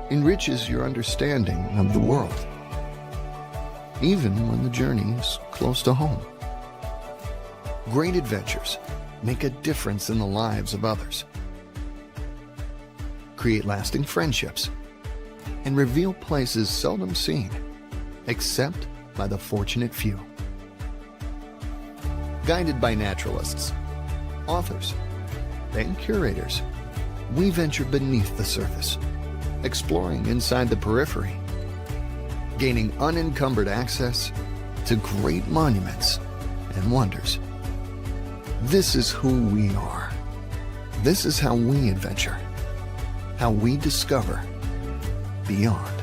enriches your understanding of the world, even when the journey is close to home. Great adventures make a difference in the lives of others, create lasting friendships, and reveal places seldom seen except by the fortunate few. Guided by naturalists, authors, and curators, we venture beneath the surface, exploring inside the periphery, gaining unencumbered access to great monuments and wonders. This is who we are. This is how we adventure, how we discover beyond.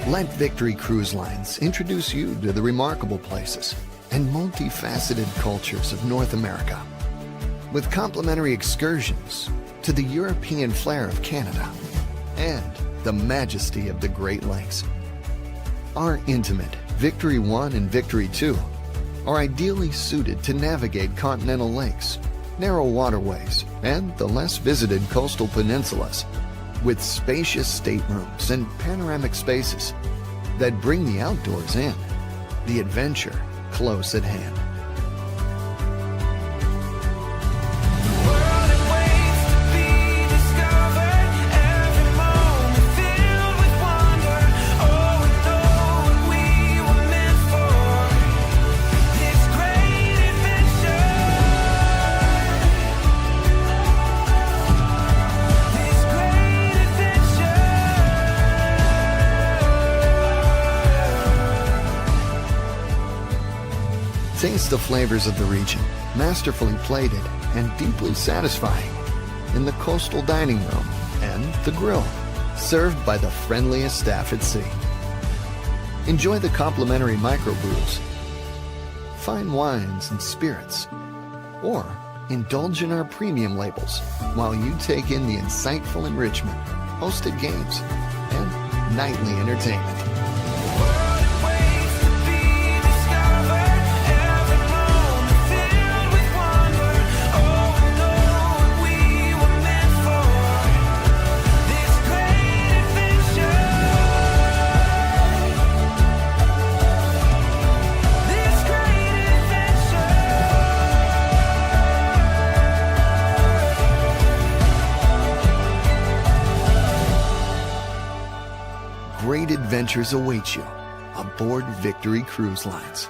Let Victory Cruise Lines introduce you to the remarkable places and multifaceted cultures of North America, with complimentary excursions to the European flair of Canada and the majesty of the Great Lakes. Our intimate Victory 1 and Victory 2 are ideally suited to navigate continental lakes, narrow waterways, and the less visited coastal peninsulas, with spacious staterooms and panoramic spaces that bring the outdoors in, the adventure close at hand. Taste the flavors of the region, masterfully plated and deeply satisfying, in the coastal dining room and the grill, served by the friendliest staff at sea. Enjoy the complimentary microbrews, fine wines and spirits, or indulge in our premium labels while you take in the insightful enrichment, hosted games, and nightly entertainment. Great adventures await you aboard Victory Cruise Lines.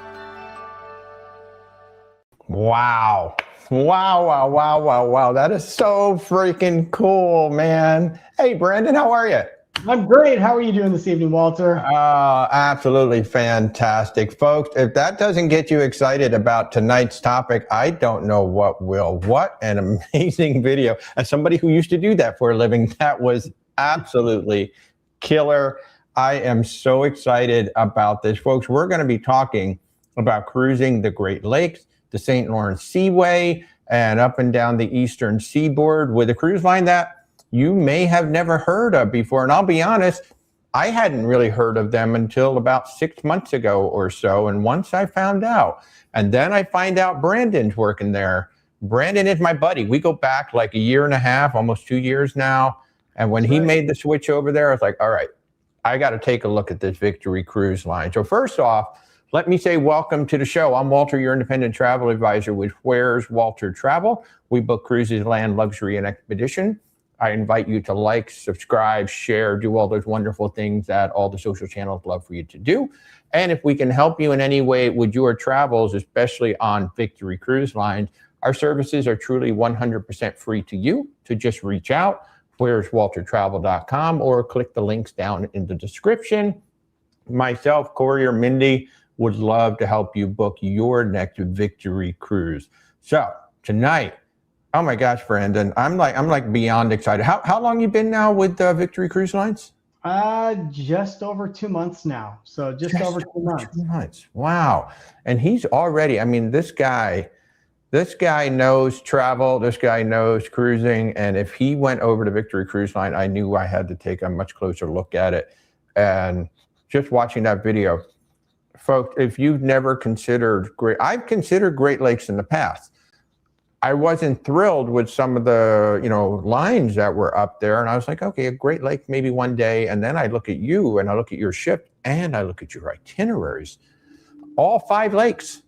Wow. Wow. That is so freaking cool, man. Hey, Brandon, how are you? I'm great. How are you doing this evening, Walter? Absolutely fantastic. Folks, if that doesn't get you excited about tonight's topic, I don't know what will. What an amazing video. As somebody who used to do that for a living, that was absolutely killer. I am so excited about this. Folks, we're going to be talking about cruising the Great Lakes, the St. Lawrence Seaway, and up and down the eastern seaboard with a cruise line that you may have never heard of before. And I'll be honest, I hadn't really heard of them until about 6 months ago or so. And once I found out, and then I find out Brandon's working there. Brandon is my buddy. We go back like a year and a half, almost 2 years now. And when he made the switch over there, I was like, all right, I got to take a look at this Victory Cruise Line. So first off, let me say welcome to the show. I'm Walter, your independent travel advisor with Where's Walter Travel. We book cruises, land, luxury, and expedition. I invite you to like, subscribe, share, do all those wonderful things that all the social channels love for you to do. And if we can help you in any way with your travels, especially on Victory Cruise Lines, our services are truly 100% free to you. To just reach out, where'swaltertravel.com, or click the links down in the description. Myself, Corey, or Mindy would love to help you book your next Victory cruise. So tonight, oh my gosh, Brandon, I'm like beyond excited. How long you been now with Victory Cruise Lines? Just over 2 months now. So just over 2 months. 2 months. Wow. And he's already, I mean, this guy This guy knows travel. This guy knows cruising. And if he went over to Victory Cruise Line, I knew I had to take a much closer look at it. And just watching that video, folks, if you've never considered I've considered Great Lakes in the past. I wasn't thrilled with some of the, lines that were up there. And I was like, okay, a Great Lake, maybe one day. And then I look at you and I look at your ship and I look at your itineraries, all 5 lakes.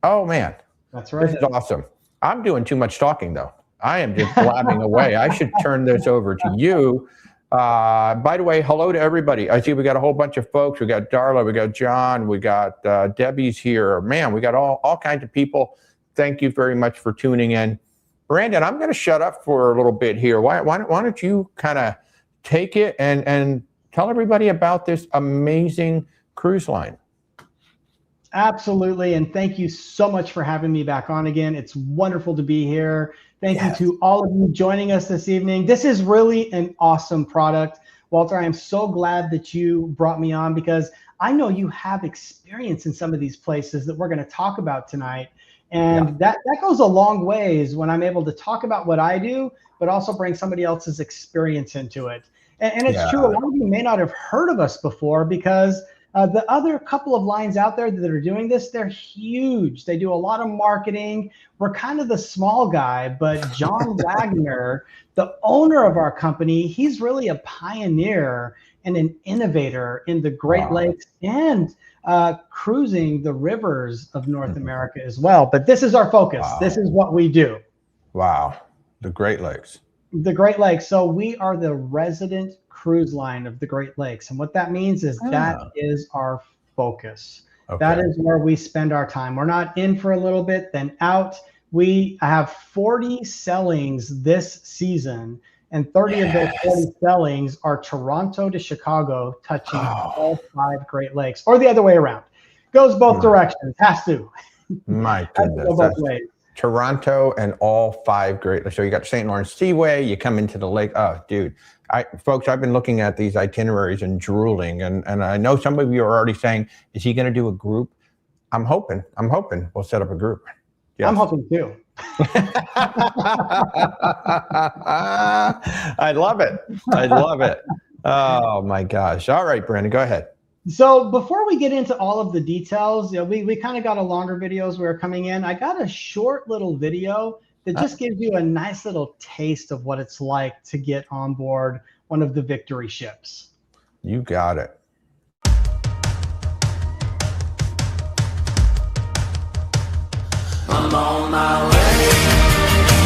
Oh man, that's right. This is awesome. I'm doing too much talking though. I am just blabbing away. I should turn this over to you. By the way, hello to everybody. I see we got a whole bunch of folks. We got Darla, we got John, we got Debbie's here. Man, we got all kinds of people. Thank you very much for tuning in. Brandon, I'm going to shut up for a little bit here. Why don't you kind of take it and tell everybody about this amazing cruise line? Absolutely. And thank you so much for having me back on again. It's wonderful to be here. Thank you to all of you joining us this evening. This is really an awesome product. Walter, I am so glad that you brought me on because I know you have experience in some of these places that we're going to talk about tonight. And that goes a long ways when I'm able to talk about what I do, but also bring somebody else's experience into it. And it's true, a lot of you may not have heard of us before because the other couple of lines out there that are doing this, they're huge. They do a lot of marketing. We're kind of the small guy, but John Wagner, the owner of our company, he's really a pioneer and an innovator in the Great Lakes and cruising the rivers of North America as well. But this is our focus. This is what we do. Wow. The Great Lakes. The Great Lakes. So we are the resident cruise line of the Great Lakes. And what that means is that is our focus. Okay. That is where we spend our time. We're not in for a little bit, then out. We have 40 sailings this season. And 30 of those 40 sailings are Toronto to Chicago, touching all 5 Great Lakes, or the other way around. Goes both directions, has to. My goodness. Go both ways. Toronto and all 5 Great Lakes. So you got St. Lawrence Seaway, you come into the lake. Oh, dude. Folks, I've been looking at these itineraries and drooling, and I know some of you are already saying, is he going to do a group? I'm hoping we'll set up a group. Yes. I'm hoping too. I love it. Oh my gosh. All right, Brandon, go ahead. So before we get into all of the details, we kind of got a longer video as we were coming in. I got a short little video that just gives you a nice little taste of what it's like to get on board one of the Victory ships. You got it. I'm on my way.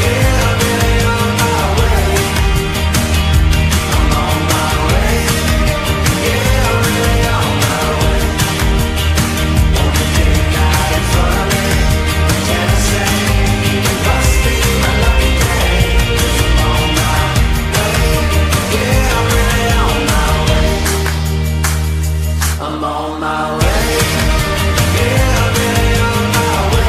Yeah, I'm really on my way. I'm on my way. Yeah, I'm really on my way. Want to take out in front of me. Can't say it must be my lucky day. I'm on my way. Yeah, I'm really on my way. I'm on my way. Yeah, I'm really on my way.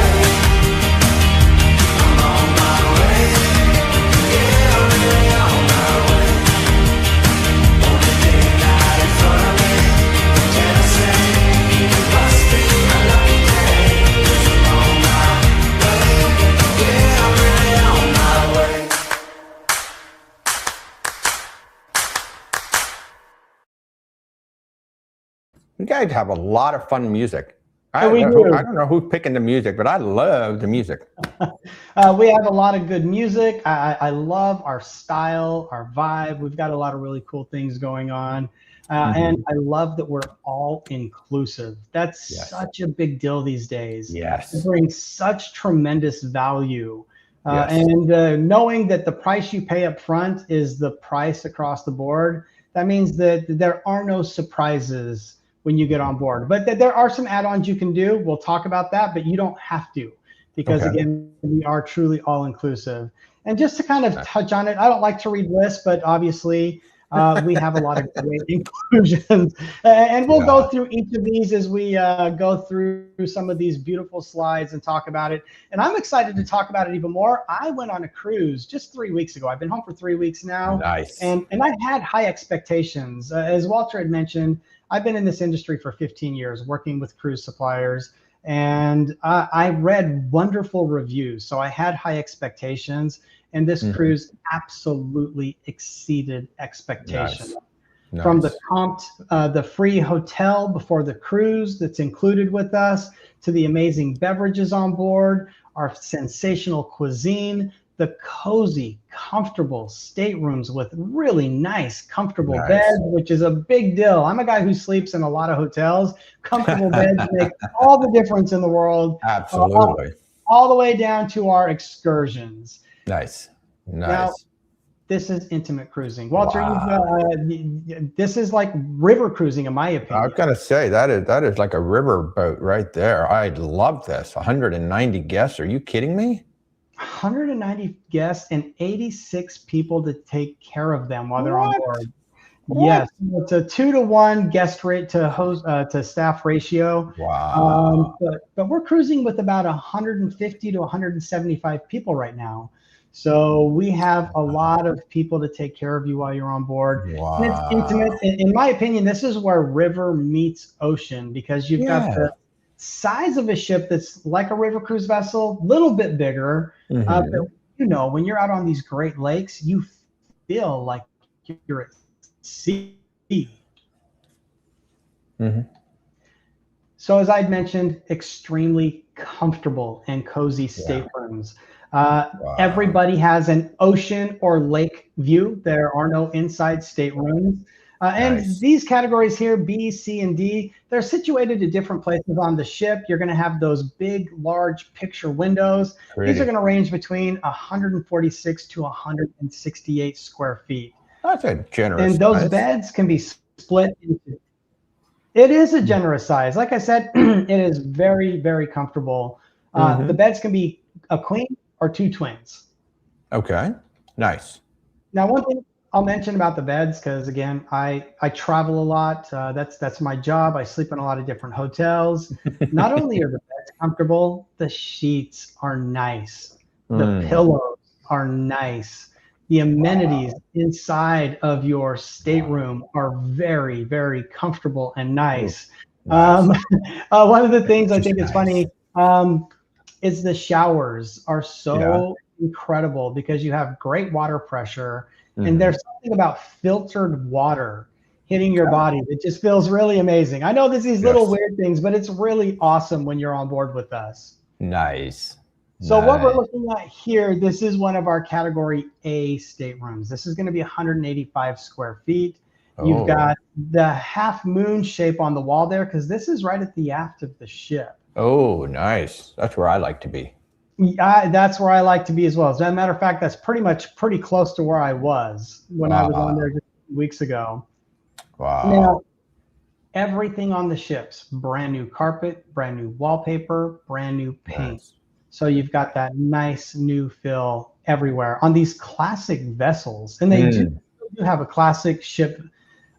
You guys have a lot of fun music. I We don't know who's picking the music, but I love the music. We have a lot of good music. I love our style, our vibe. We've got a lot of really cool things going on. And I love that we're all inclusive. That's such a big deal these days. Yes. It brings such tremendous value. And knowing that the price you pay up front is the price across the board, that means that there are no surprises when you get on board. But there are some add-ons you can do. We'll talk about that, but you don't have to because, again, we are truly all-inclusive. And just to kind of touch on it, I don't like to read lists, but obviously we have a lot of great inclusions. And we'll go through each of these as we go through some of these beautiful slides and talk about it. And I'm excited to talk about it even more. I went on a cruise just 3 weeks ago. I've been home for 3 weeks now. Nice. And I had high expectations. As Walter had mentioned, I've been in this industry for 15 years working with cruise suppliers. and I read wonderful reviews, so I had high expectations, and this cruise absolutely exceeded expectations. Nice. From the free hotel before the cruise that's included with us, to the amazing beverages on board, our sensational cuisine, the cozy, comfortable staterooms with really nice, comfortable beds, which is a big deal. I'm a guy who sleeps in a lot of hotels. Comfortable beds make all the difference in the world. Absolutely. All the way down to our excursions. Nice. Now, this is intimate cruising. Walter, this is like river cruising, in my opinion. I was gonna say that is like a river boat right there. I love this. 190 guests. Are you kidding me? 190 guests and 86 people to take care of them while they're on board. Yes, it's a 2-to-1 guest rate to staff ratio. Wow. But we're cruising with about 150 to 175 people right now. So we have a lot of people to take care of you while you're on board. Wow. And it's intimate. In my opinion, this is where river meets ocean, because you've got the size of a ship that's like a river cruise vessel, a little bit bigger. But, you know, when you're out on these Great Lakes, you feel like you're at sea. So as I'd mentioned, extremely comfortable and cozy staterooms. Everybody has an ocean or lake view. There are no inside staterooms. And these categories here, B, C, and D, they're situated at different places on the ship. You're going to have those big, large picture windows. These are going to range between 146 to 168 square feet. That's a generous And those size. beds can be split into. It is a generous size. Like I said, it is very, very comfortable. The beds can be a queen or 2 twins. Okay, nice. Now, one thing I'll mention about the beds, because again, I travel a lot. That's my job. I sleep in a lot of different hotels. Not only are the beds comfortable, the sheets are nice. The pillows are nice. The amenities inside of your stateroom are very, very comfortable and nice. One of the things I think is funny is the showers are so incredible, because you have great water pressure, and there's something about filtered water hitting your body that just feels really amazing. I know there's these little weird things, but it's really awesome when you're on board with us. Nice. So what we're looking at here, this is one of our category A staterooms. This is going to be 185 square feet. You've got the half moon shape on the wall there, because this is right at the aft of the ship. Oh, nice. That's where I like to be. That's where I like to be as well. As a matter of fact, that's pretty close to where I was when I was on there just a few weeks ago. Wow. Now, everything on the ship's brand new carpet, brand new wallpaper, brand new paint. Nice. So you've got that nice new feel everywhere on these classic vessels. And they do have a classic ship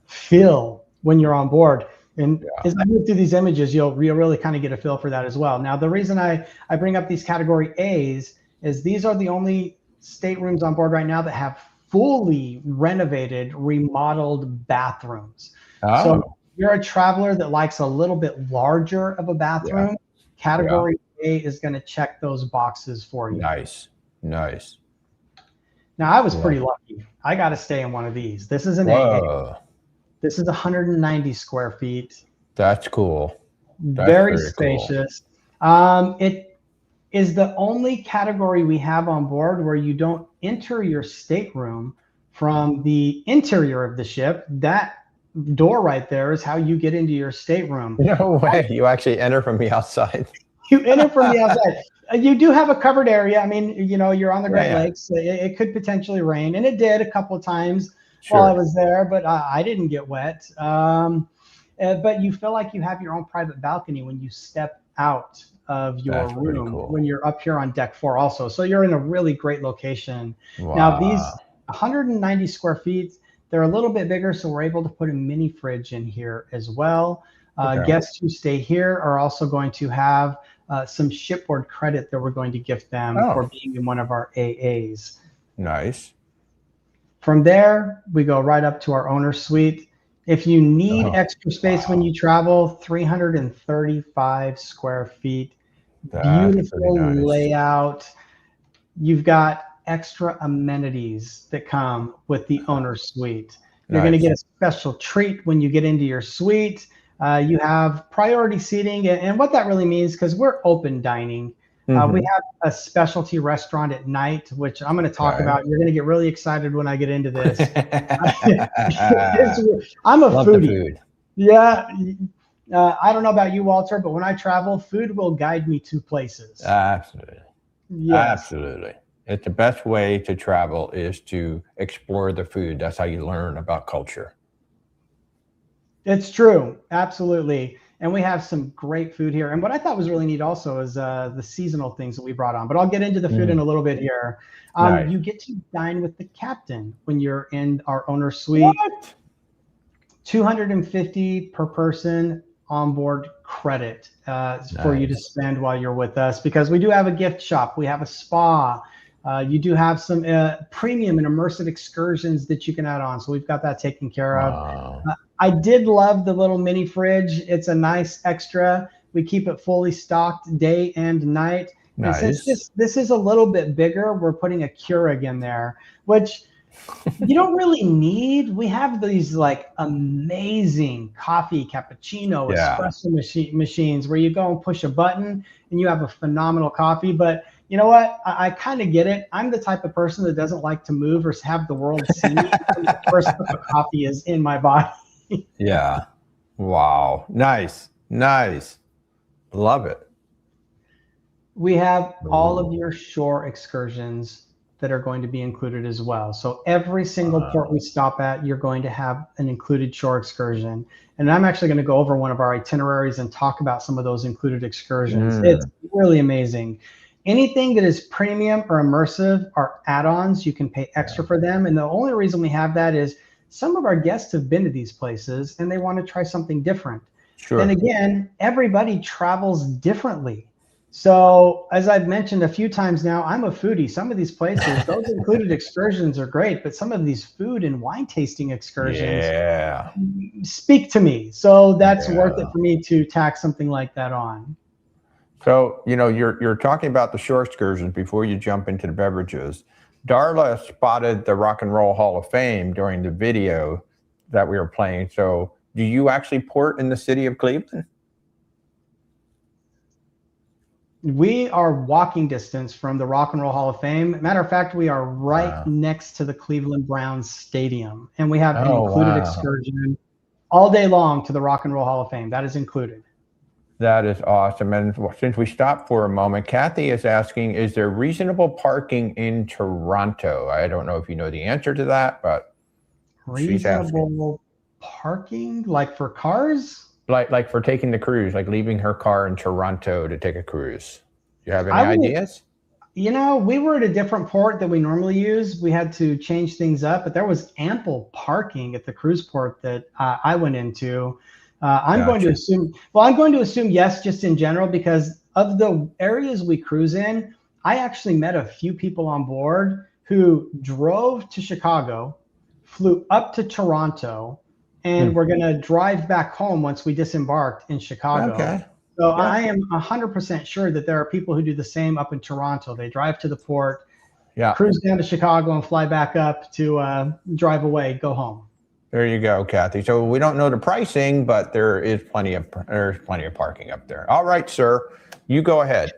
feel when you're on board. And as I move through these images, you'll really kind of get a feel for that as well. Now, the reason I bring up these category A's is these are the only staterooms on board right now that have fully renovated, remodeled bathrooms. So if you're a traveler that likes a little bit larger of a bathroom, category A is going to check those boxes for you. Nice. Nice. Now, I was pretty lucky. I got to stay in one of these. This is an AA. This is 190 square feet. That's cool. That's very spacious. Cool. It is the only category we have on board where you don't enter your stateroom from the interior of the ship. That door right there is how you get into your stateroom. No way. You actually enter from the outside. You enter from the outside. You do have a covered area. I mean, you know, you're on the Great Lakes. It could potentially rain, and it did a couple of times while I was there, but I didn't get wet. But you feel like you have your own private balcony when you step out of your room when you're up here on deck 4 also. So you're in a really great location. Wow. Now, these 190 square feet, they're a little bit bigger, so we're able to put a mini fridge in here as well. Guests who stay here are also going to have some shipboard credit that we're going to gift them for being in one of our AAs. Nice. From there, we go right up to our owner suite. If you need Oh, extra space when wow. you travel, 335 square feet, That's pretty beautiful nice. layout. You've got extra amenities that come with the owner suite. You're going to Nice. get a special treat when you get into your suite. You have priority seating, and what that really means, because we're open dining, we Hmm. have a specialty restaurant at night, which I'm going to talk Okay. about. You're going to get really excited when I get into this. Love I'm a the foodie. food. Yeah. I don't know about you, Walter, but when I travel, food will guide me to places. Absolutely. Yes. Absolutely. It's the best way to travel is to explore the food. That's how you learn about culture. It's true, absolutely. And we have some great food here. And what I thought was really neat also is the seasonal things that we brought on. But I'll get into the food in a Mm, little bit here. nice. You get to dine with the captain when you're in our owner suite. What? 250 per person onboard credit for you to Nice. spend while you're with us, because we do have a gift shop, we have a spa, you do have some premium and immersive excursions that you can add on, so we've got that taken care of. Wow. I did love the little mini fridge. It's a nice extra. We keep it fully stocked day and night. And since Nice. this is a little bit bigger, we're putting a Keurig in there, which you don't really need. We have these like amazing coffee, cappuccino, Yeah. espresso machines where you go and push a button and you have a phenomenal coffee. But you know what? I kind of get it. I'm the type of person that doesn't like to move or have the world see me when the first cup of coffee is in my body. Yeah. Wow. Nice. Nice. Love it. We have all of Ooh. your shore excursions that are going to be included as well. So every single port Wow. we stop at, you're going to have an included shore excursion. And I'm actually going to go over one of our itineraries and talk about some of those included excursions. It's Mm, really amazing. Anything that is premium or immersive are add-ons. You can pay yeah. extra for them. And the only reason we have that is some of our guests have been to these places and they want to try something different. Then Sure. again, everybody travels differently. So, as I've mentioned a few times now, I'm a foodie. Some of these places, those included excursions are great, but some of these food and wine tasting excursions Yeah. speak to me. So, that's worth it Yeah. for me to tack something like that on. So, you're talking about the shore excursions before you jump into the beverages. Darla spotted the Rock and Roll Hall of Fame during the video that we were playing. So, do you actually port in the city of Cleveland? We are walking distance from the Rock and Roll Hall of Fame. Matter of fact, we are right Wow. next to the Cleveland Browns Stadium, and we have an Oh, included wow. excursion all day long to the Rock and Roll Hall of Fame. That is included. That is awesome. And since we stopped for a moment, Kathy is asking, is there reasonable parking in Toronto? I don't know if you know the answer to that, but she's asking. Reasonable parking, like for cars? Like for taking the cruise, like leaving her car in Toronto to take a cruise. Do you have any I will, ideas? we were at a different port that we normally use. We had to change things up, but there was ample parking at the cruise port that I went into. Gotcha. I'm going to assume yes, just in general, because of the areas we cruise in, I actually met a few people on board who drove to Chicago, flew up to Toronto, and Hmm. we're going to drive back home once we disembarked in Chicago. Okay. So Yeah. I am 100% sure that there are people who do the same up in Toronto. They drive to the port, Yeah. cruise down to Chicago, and fly back up to drive away, go home. There you go, Kathy. So we don't know the pricing, but there's plenty of parking up there. All right, sir. You go ahead.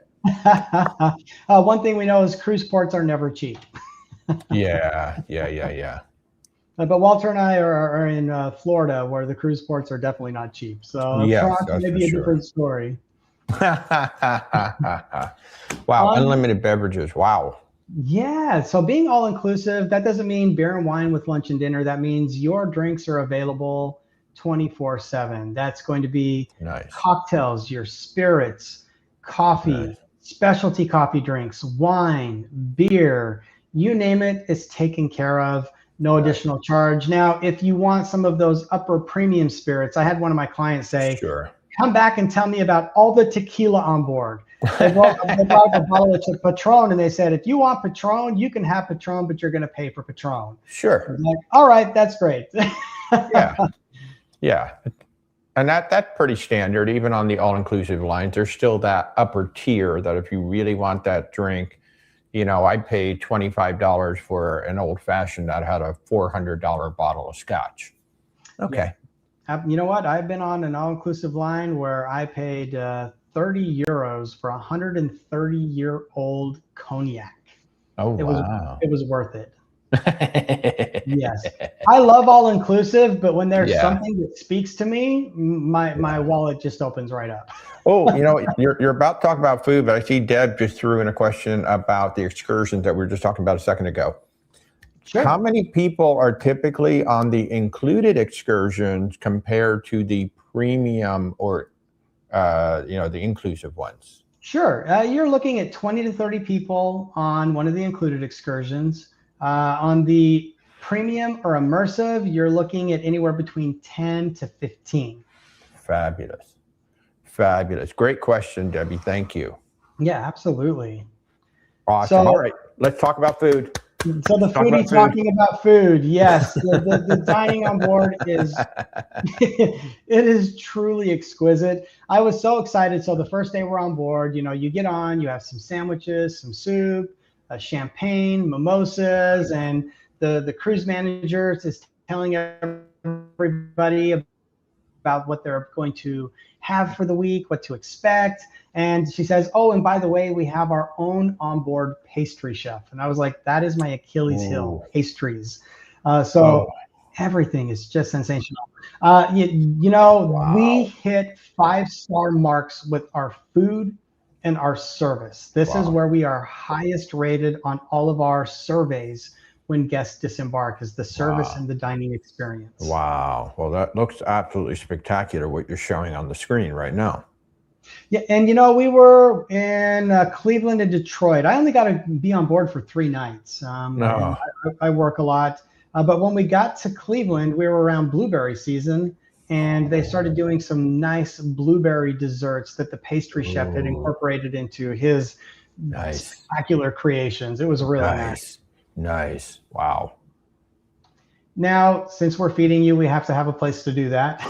One thing we know is cruise ports are never cheap. Yeah. But Walter and I are in Florida, where the cruise ports are definitely not cheap. So Yes, Toronto that's may for be a sure. different story. Wow, Um, unlimited beverages. Wow. Yeah, so being all inclusive, that doesn't mean beer and wine with lunch and dinner. That means your drinks are available 24/7. That's going to be Nice. cocktails, your spirits, coffee, Nice. specialty coffee drinks, wine, beer, you name it, it's taken care of. No additional charge. Now, if you want some of those upper premium spirits, I had one of my clients say, Sure. come back and tell me about all the tequila on board. They brought a bottle of Patron, and they said, if you want Patron, you can have Patron, but you're going to pay for Patron. I Sure. was like, all right, that's great. Yeah. Yeah. And that's pretty standard. Even on the all-inclusive lines, there's still that upper tier that if you really want that drink, I paid $25 for an old-fashioned that had a $400 bottle of scotch. Okay. Yeah. You know what? I've been on an all-inclusive line where I paid 30 euros for a 130-year-old cognac. Oh, wow. It was worth it. Yes. I love all-inclusive, but when there's something that speaks to me, my wallet just opens right up. Oh, you're about to talk about food, but I see Deb just threw in a question about the excursions that we were just talking about a second ago. Sure. How many people are typically on the included excursions compared to the premium or, the inclusive ones? Sure. You're looking at 20 to 30 people on one of the included excursions. On the premium or immersive, you're looking at anywhere between 10 to 15. Fabulous. Fabulous. Great question, Debbie. Thank you. Yeah, absolutely. Awesome. So, all right. Let's talk about food. So the foodie talking about food. Yes. The dining on board is, it is truly exquisite. I was so excited. So the first day we're on board, you get on, you have some sandwiches, some soup, champagne, mimosas, and the cruise manager is telling everybody about what they're going to have for the week, what to expect. And she says, oh, and by the way, we have our own onboard pastry chef. And I was like, that is my Achilles heel, pastries. Everything is just sensational. We hit 5-star marks with our food and our service. This is where we are highest rated on all of our surveys when guests disembark, is the service and the dining experience. Wow. Well, that looks absolutely spectacular, what you're showing on the screen right now. Yeah, and we were in Cleveland and Detroit. I only got to be on board for 3 nights. I work a lot. But when we got to Cleveland, we were around blueberry season, and they started doing some nice blueberry desserts that the pastry chef had incorporated into his spectacular creations. It was really nice. Nice. Wow. Now, since we're feeding you, we have to have a place to do that.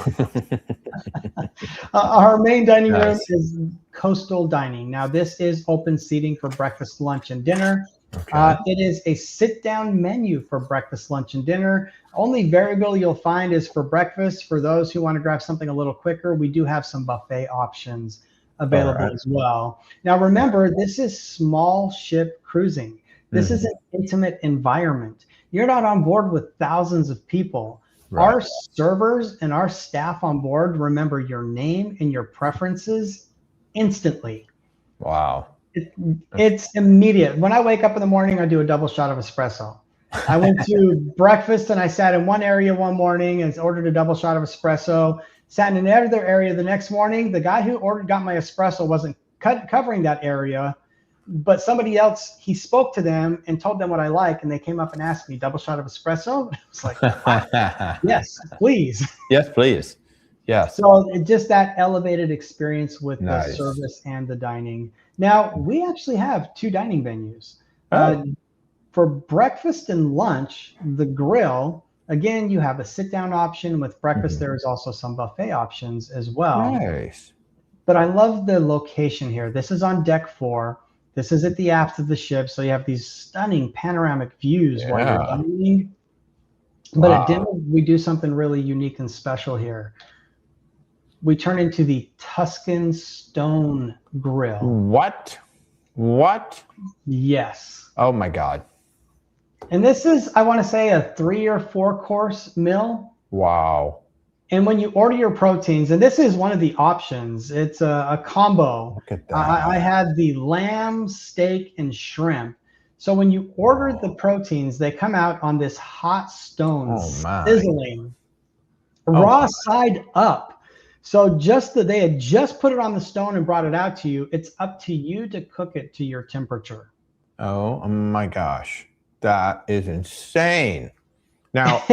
Our main dining room is coastal dining. Now, this is open seating for breakfast, lunch, and dinner. Okay. It is a sit-down menu for breakfast, lunch, and dinner. Only variable you'll find is for breakfast. For those who want to grab something a little quicker, we do have some buffet options available as well. Now, remember, this is small ship cruising. This is an intimate environment. You're not on board with thousands of people. Right. Our servers and our staff on board remember your name and your preferences instantly. Wow. It's immediate. When I wake up in the morning, I do a double shot of espresso. I went to breakfast and I sat in one area one morning and ordered a double shot of espresso. Sat in another area the next morning. The guy who got my espresso wasn't covering that area, but somebody else, he spoke to them and told them what I like, and they came up and asked me, double shot of espresso? I was like, yes, please. Yes, please. Yes. So just that elevated experience with the service and the dining. Now, we actually have 2 dining venues. For breakfast and lunch, the grill, again, you have a sit-down option. With breakfast, there is also some buffet options as well. Nice. But I love the location here. This is on deck 4. This is at the aft of the ship, so you have these stunning panoramic views while you're dining. But at dinner, we do something really unique and special here. We turn into the Tuscan stone grill. What? Yes. Oh my God. And this is, I want to say, a 3 or 4 course meal. Wow. And when you order your proteins, and this is one of the options, it's a combo. Look at that. I had the lamb, steak, and shrimp. So when you order the proteins, they come out on this hot stone, sizzling, raw side up. So they had just put it on the stone and brought it out to you. It's up to you to cook it to your temperature. Oh my gosh. That is insane. Now,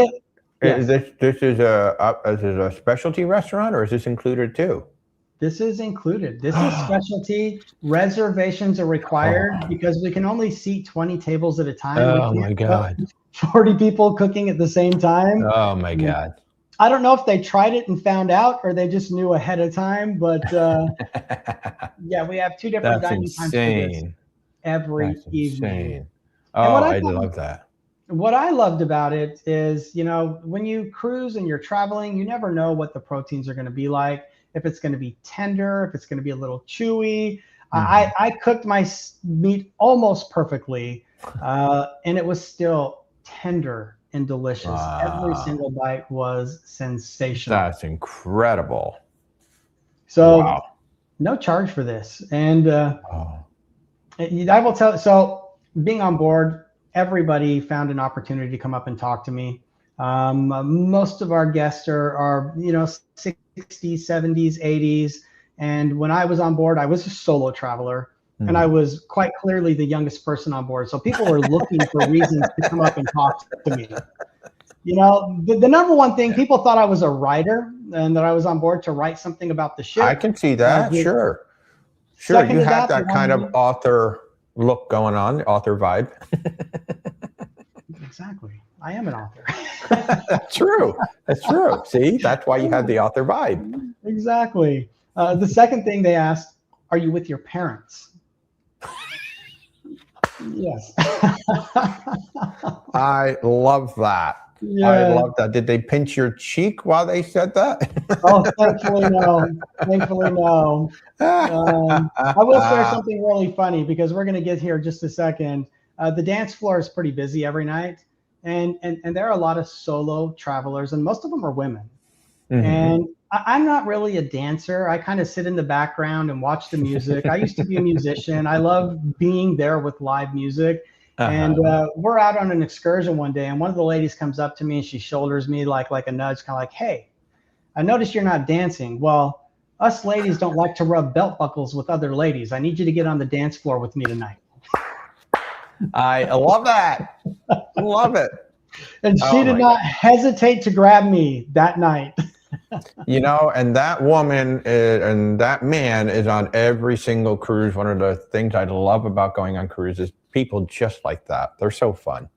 Yes. This is a specialty restaurant, or is this included too? This is included. This is specialty. Reservations are required because we can only seat 20 tables at a time. Oh my God. 40 people cooking at the same time. Oh my God. I don't know if they tried it and found out or they just knew ahead of time, but yeah, we have two different That's dining times for this insane. every That's evening. insane. And Oh, I love that. what I loved about it is, you know, when you cruise and you're traveling, you never know what the proteins are going to be like. If it's going to be tender, if it's going to be a little chewy. I cooked my meat almost perfectly, and it was still tender and delicious. Every Wow. single bite was sensational. That's incredible. So Wow. no charge for this. And Oh, I will tell, so being on board, everybody found an opportunity to come up and talk to me. Most of our guests are, you know, 60s, 70s, 80s. And when I was on board, I was a solo traveler and I was quite clearly the youngest person on board. So people were looking for reasons to come up and talk to me. You know, the number one thing, people thought I was a writer and that I was on board to write something about the ship. I can see that. Sure. Sure. Second You to have that, that kind of author look going on, the author vibe. Exactly. I am an author. That's true. That's true. See, that's why you have the author vibe. Exactly. The second thing they asked, are you with your parents? Yes. I love that. Yeah. I love that. Did they pinch your cheek while they said that? Oh, thankfully no. Thankfully no. I will share something really funny because we're going to get here in just a second. The dance floor is pretty busy every night, and there are a lot of solo travelers, and most of them are women. And I'm not really a dancer. I kind of sit in the background and watch the music. I used to be a musician. I love being there with live music. And we're out on an excursion one day, and one of the ladies comes up to me and she shoulders me like a nudge, kind of like, "Hey, I noticed you're not dancing." Well, us ladies don't like to rub belt buckles with other ladies. I need you to get on the dance floor with me tonight. I love that. I love it. And she did not hesitate to grab me that night. You know, and that woman and that man is on every single cruise. One of the things I love about going on cruises, people just like that. They're so fun.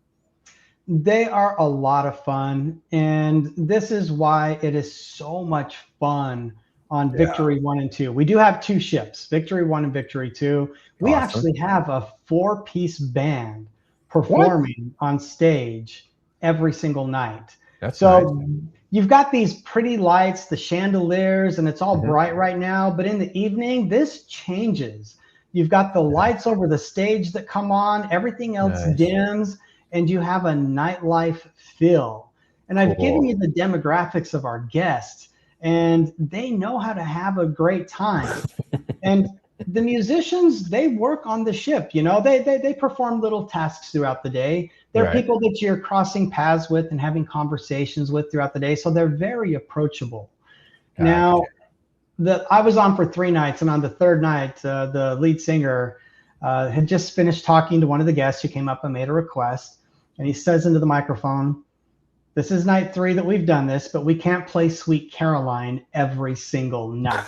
They are a lot of fun. And this is why it is so much fun on Victory 1 and 2. We do have two ships, Victory 1 and Victory 2. We actually have a 4-piece band performing on stage every single night. That's so nice. You've got these pretty lights, the chandeliers, and it's all bright right now. But in the evening, this changes. You've got the lights over the stage that come on, everything else dims, and you have a nightlife feel. And I've given you the demographics of our guests, and they know how to have a great time. And the musicians, they work on the ship, you know, they perform little tasks throughout the day. They're people that you're crossing paths with and having conversations with throughout the day. So they're very approachable. Now, I was on for 3 nights, and on the third night, the lead singer had just finished talking to one of the guests who came up and made a request. And he says into the microphone, "This is night 3 that we've done this, but we can't play Sweet Caroline every single night."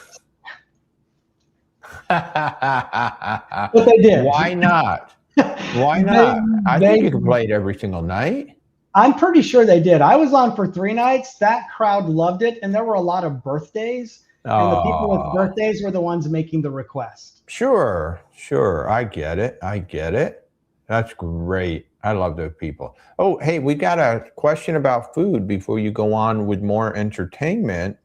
But they did. Why not? Why not? I think you can play it every single night. I'm pretty sure they did. I was on for 3 nights. That crowd loved it. And there were a lot of birthdays. And the people with birthdays were the ones making the request. Sure. I get it. That's great. I love those people. Oh, hey, we got a question about food before you go on with more entertainment.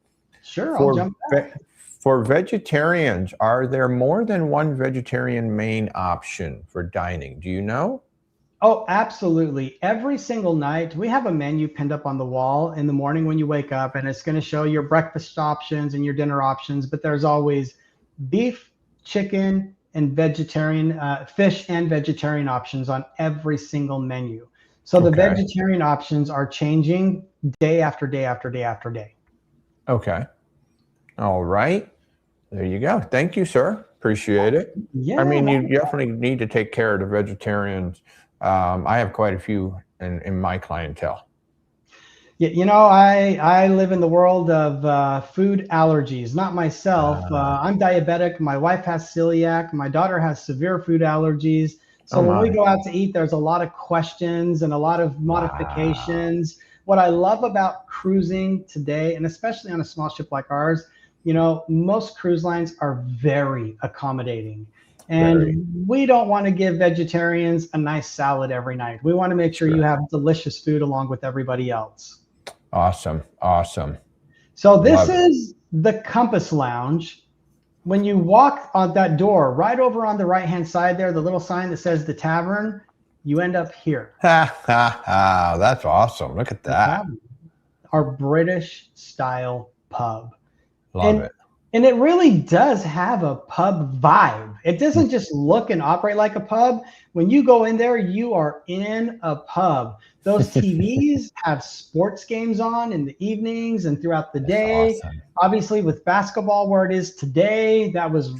Sure, I'll jump back. For vegetarians, are there more than one vegetarian main option for dining? Do you know? Oh, absolutely. Every single night, we have a menu pinned up on the wall in the morning when you wake up, and it's going to show your breakfast options and your dinner options, but there's always beef, chicken, and vegetarian, fish and vegetarian options on every single menu. So the vegetarian options are changing day after day after day after day. Okay. All right. There you go. Thank you, sir. Appreciate it. Yeah, I mean, you definitely need to take care of the vegetarians. I have quite a few in my clientele. You know, I live in the world of food allergies, not myself. I'm diabetic. My wife has celiac. My daughter has severe food allergies. So when we go out to eat, there's a lot of questions and a lot of modifications. what I love about cruising today, and especially on a small ship like ours, you know, most cruise lines are very accommodating. Very. And we don't want to give vegetarians a nice salad every night. We want to make sure you Sure. have delicious food along with everybody else. Awesome. Awesome. So this Love it. is the Compass Lounge. When you walk on that door, right over on the right-hand side there, the little sign that says the tavern, you end up here. Ha, ha, ha. That's awesome. Look at The that. tavern, our British style pub. Love and it. and it really does have a pub vibe. It doesn't just look and operate like a pub. When you go in there, you are in a pub. Those TVs have sports games on in the evenings and throughout the day. Awesome. Obviously, with basketball where it is today, that was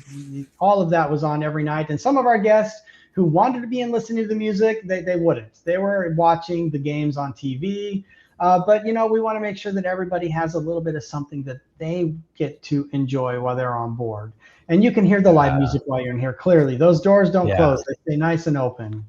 all of that was on every night. And some of our guests who wanted to be in listening to the music, they wouldn't. They were watching the games on TV. But, you know, we want to make sure that everybody has a little bit of something that they get to enjoy while they're on board. And you can hear the live music while you're in here clearly. Those doors don't Yeah. close. They stay nice and open.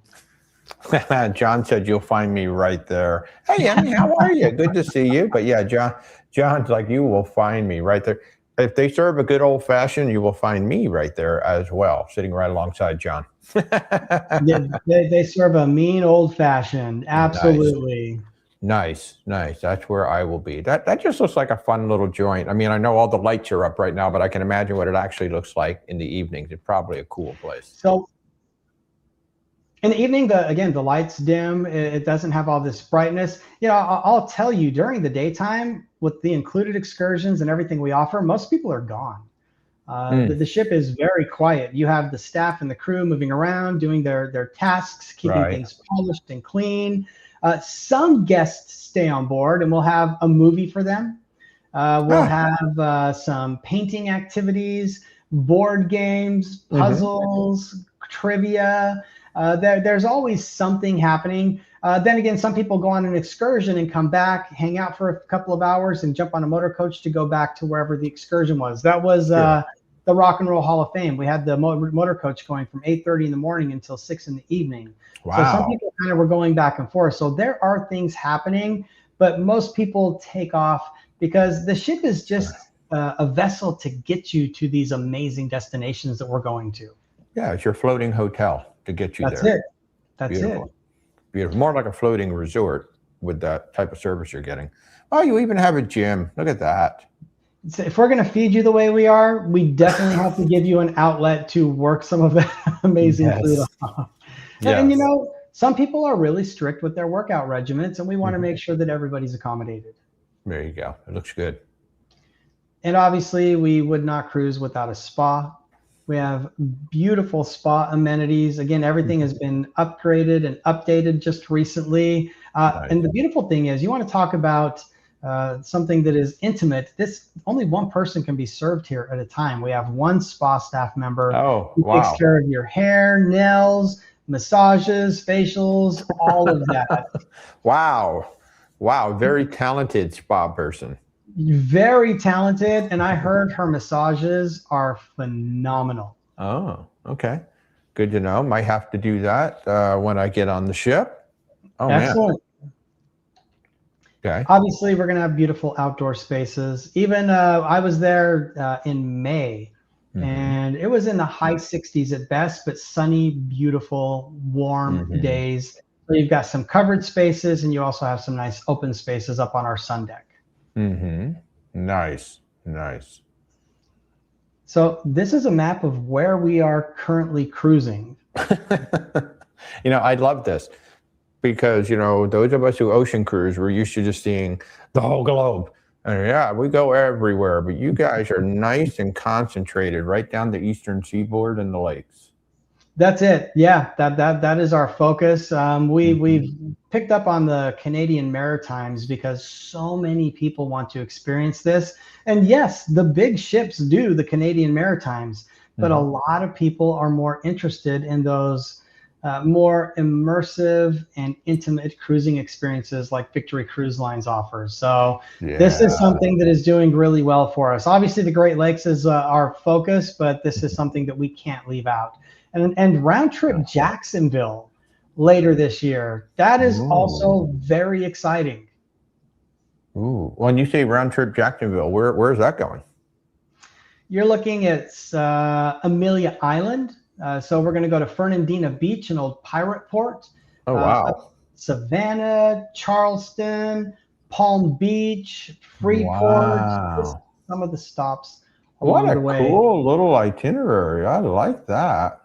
John said you'll find me right there. Hey, Emmy, how are you? Good to see you. But yeah, John's like, you will find me right there. If they serve a good old fashioned, you will find me right there as well, sitting right alongside John. Yeah, they serve a mean old fashioned. Absolutely. Nice. That's where I will be. That just looks like a fun little joint. I mean, I know all the lights are up right now, but I can imagine what it actually looks like in the evenings. It's probably a cool place. So in the evening, the lights dim. It doesn't have all this brightness. You know, I'll tell you, during the daytime, with the included excursions and everything we offer, most people are gone. The ship is very quiet. You have the staff and the crew moving around, doing their tasks, keeping Right. things polished and clean. Some guests stay on board, and we'll have a movie for them. We'll have some painting activities, board games, puzzles, trivia. There's always something happening. Then again, some people go on an excursion and come back, hang out for a couple of hours, and jump on a motor coach to go back to wherever the excursion was. That was the Rock and Roll Hall of Fame. We had the motor coach going from 8:30 in the morning until 6 in the evening. Wow. So some people kind of were going back and forth. So there are things happening, but most people take off because the ship is just a vessel to get you to these amazing destinations that we're going to. Yeah, it's your floating hotel to get you That's there. it. That's Beautiful. it. Beautiful. More like a floating resort with that type of service you're getting. Oh, you even have a gym. Look at that. So if we're going to feed you the way we are, we definitely have to give you an outlet to work some of that amazing food off. And you know, some people are really strict with their workout regimens, and we want to make sure that everybody's accommodated. There you go. It looks good. And obviously, we would not cruise without a spa. We have beautiful spa amenities. Again, everything has been upgraded and updated just recently. And the beautiful thing is, you want to talk about something that is intimate. Only one person can be served here at a time. We have one spa staff member who takes care of your hair, nails, massages, facials, all of that. Wow. Very talented spa person. Very talented, and I heard her massages are phenomenal. Oh, okay. Good to know. Might have to do that when I get on the ship. Oh, Excellent. Man. Okay. Obviously, we're going to have beautiful outdoor spaces. Even I was there in May, and it was in the high 60s at best, but sunny, beautiful, warm days. So you've got some covered spaces, and you also have some nice open spaces up on our sun deck. Nice. So this is a map of where we are currently cruising. You know, I love this because, you know, those of us who ocean cruise, we're used to just seeing the whole globe. And yeah, we go everywhere, but you guys are nice and concentrated right down the eastern seaboard and the lakes. That's it. Yeah, that is our focus. We've picked up on the Canadian Maritimes because so many people want to experience this. And yes, the big ships do the Canadian Maritimes, but a lot of people are more interested in those more immersive and intimate cruising experiences like Victory Cruise Lines offers. So this is something that is doing really well for us. Obviously, the Great Lakes is our focus, but this is something that we can't leave out. And round trip Jacksonville later this year. That is also very exciting. Ooh. When you say round trip Jacksonville, where's that going? You're looking at Amelia Island. So we're going to go to Fernandina Beach, an old pirate port. Oh, wow. Savannah, Charleston, Palm Beach, Freeport. Just Wow. some of the stops What along a the way. cool little itinerary. I like that.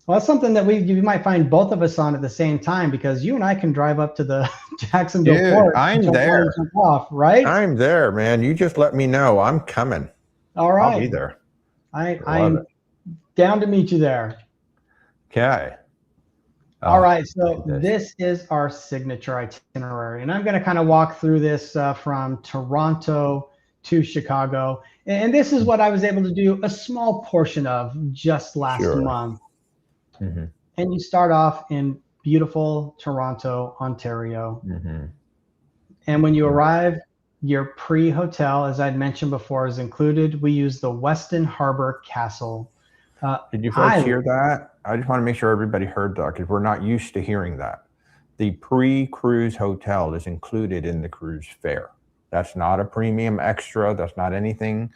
Well, that's something that you might find both of us on at the same time, because you and I can drive up to the Jacksonville Dude, port. I'm jump on there. and jump off, right? I'm there, man. You just let me know. I'm coming. All I'll right. be there. Love I'm it. down to meet you there. Okay. All Oh, right, so this. this is our signature itinerary, and I'm going to kind of walk through this from Toronto to Chicago, and this is what I was able to do a small portion of just last Sure. month. Mhm. And you start off in beautiful Toronto, Ontario, Mhm. and when you arrive, your pre-hotel, as I'd mentioned before, is included. We use the Weston Harbor Castle. Did you folks hear that? I just want to make sure everybody heard that, because we're not used to hearing that. The pre-cruise hotel is included in the cruise fare. That's not a premium extra. That's not anything.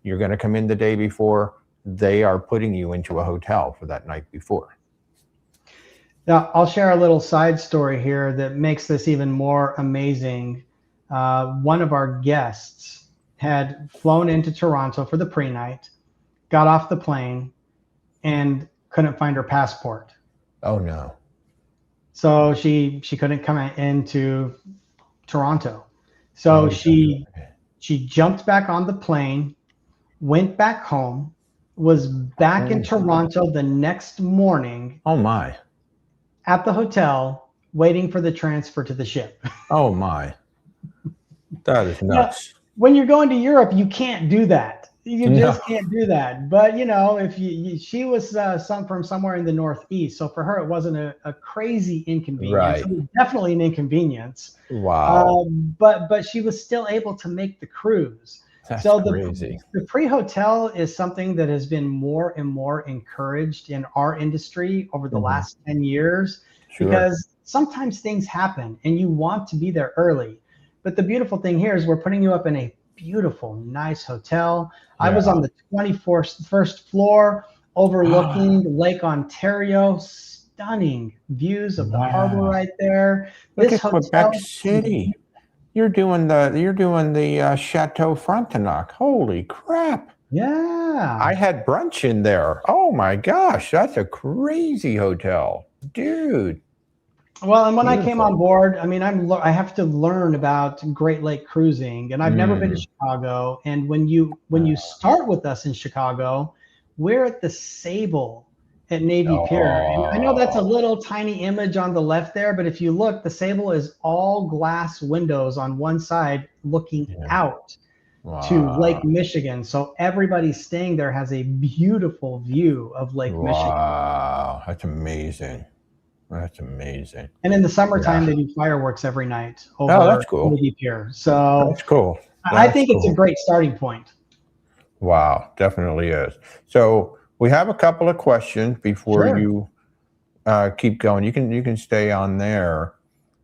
You're going to come in the day before. They are putting you into a hotel for that night before. Now, I'll share a little side story here that makes this even more amazing. One of our guests had flown into Toronto for the pre-night, got off the plane, and couldn't find her passport. Oh, no. So she couldn't come into Toronto. So she jumped back on the plane, went back home, was back in Toronto the next morning. Oh, my. At the hotel, waiting for the transfer to the ship. Oh, my. That is nuts. Now, when you're going to Europe, you can't do that. You just can't do that. But if she was from somewhere in the Northeast, so for her it wasn't a crazy inconvenience. Right. It was definitely an inconvenience. Wow. But she was still able to make the cruise. That's So crazy. the pre-hotel is something that has been more and more encouraged in our industry over the last 10 years, Sure. because sometimes things happen and you want to be there early. But the beautiful thing here is we're putting you up in a beautiful, nice hotel. I was on the 21st floor overlooking Lake Ontario. Stunning views of the harbor right there. Look This at hotel, Quebec City. You're doing the Chateau Frontenac. Holy crap. yeah. I had brunch in there. Oh my gosh, that's a crazy hotel. Dude. Well, and when I came Beautiful. on board, I mean, I have to learn about Great Lake cruising, and I've never been to Chicago. And when you start with us in Chicago, we're at the Sable at Navy Pier. And I know that's a little tiny image on the left there, but if you look, the Sable is all glass windows on one side looking out to Lake Michigan. So everybody staying there has a beautiful view of Lake Michigan. Wow, that's amazing. That's amazing. And in the summertime, they do fireworks every night over that's cool. Navy Pier. So That's cool. I think it's a great starting point. Wow, definitely is. So we have a couple of questions before you keep going. You can stay on there.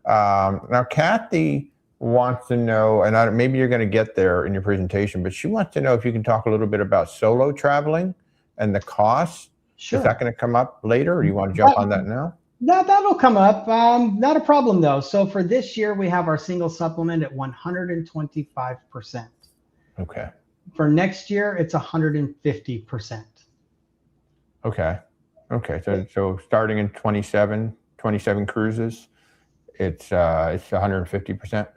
Now, Kathy wants to know, and maybe you're going to get there in your presentation, but she wants to know if you can talk a little bit about solo traveling and the costs. Sure. Is that going to come up later, or do you want to jump on that now? That'll come up. Not a problem, though. So for this year, we have our single supplement at 125%. Okay. For next year, it's 150%. Okay. So starting in 27 cruises, it's 150%.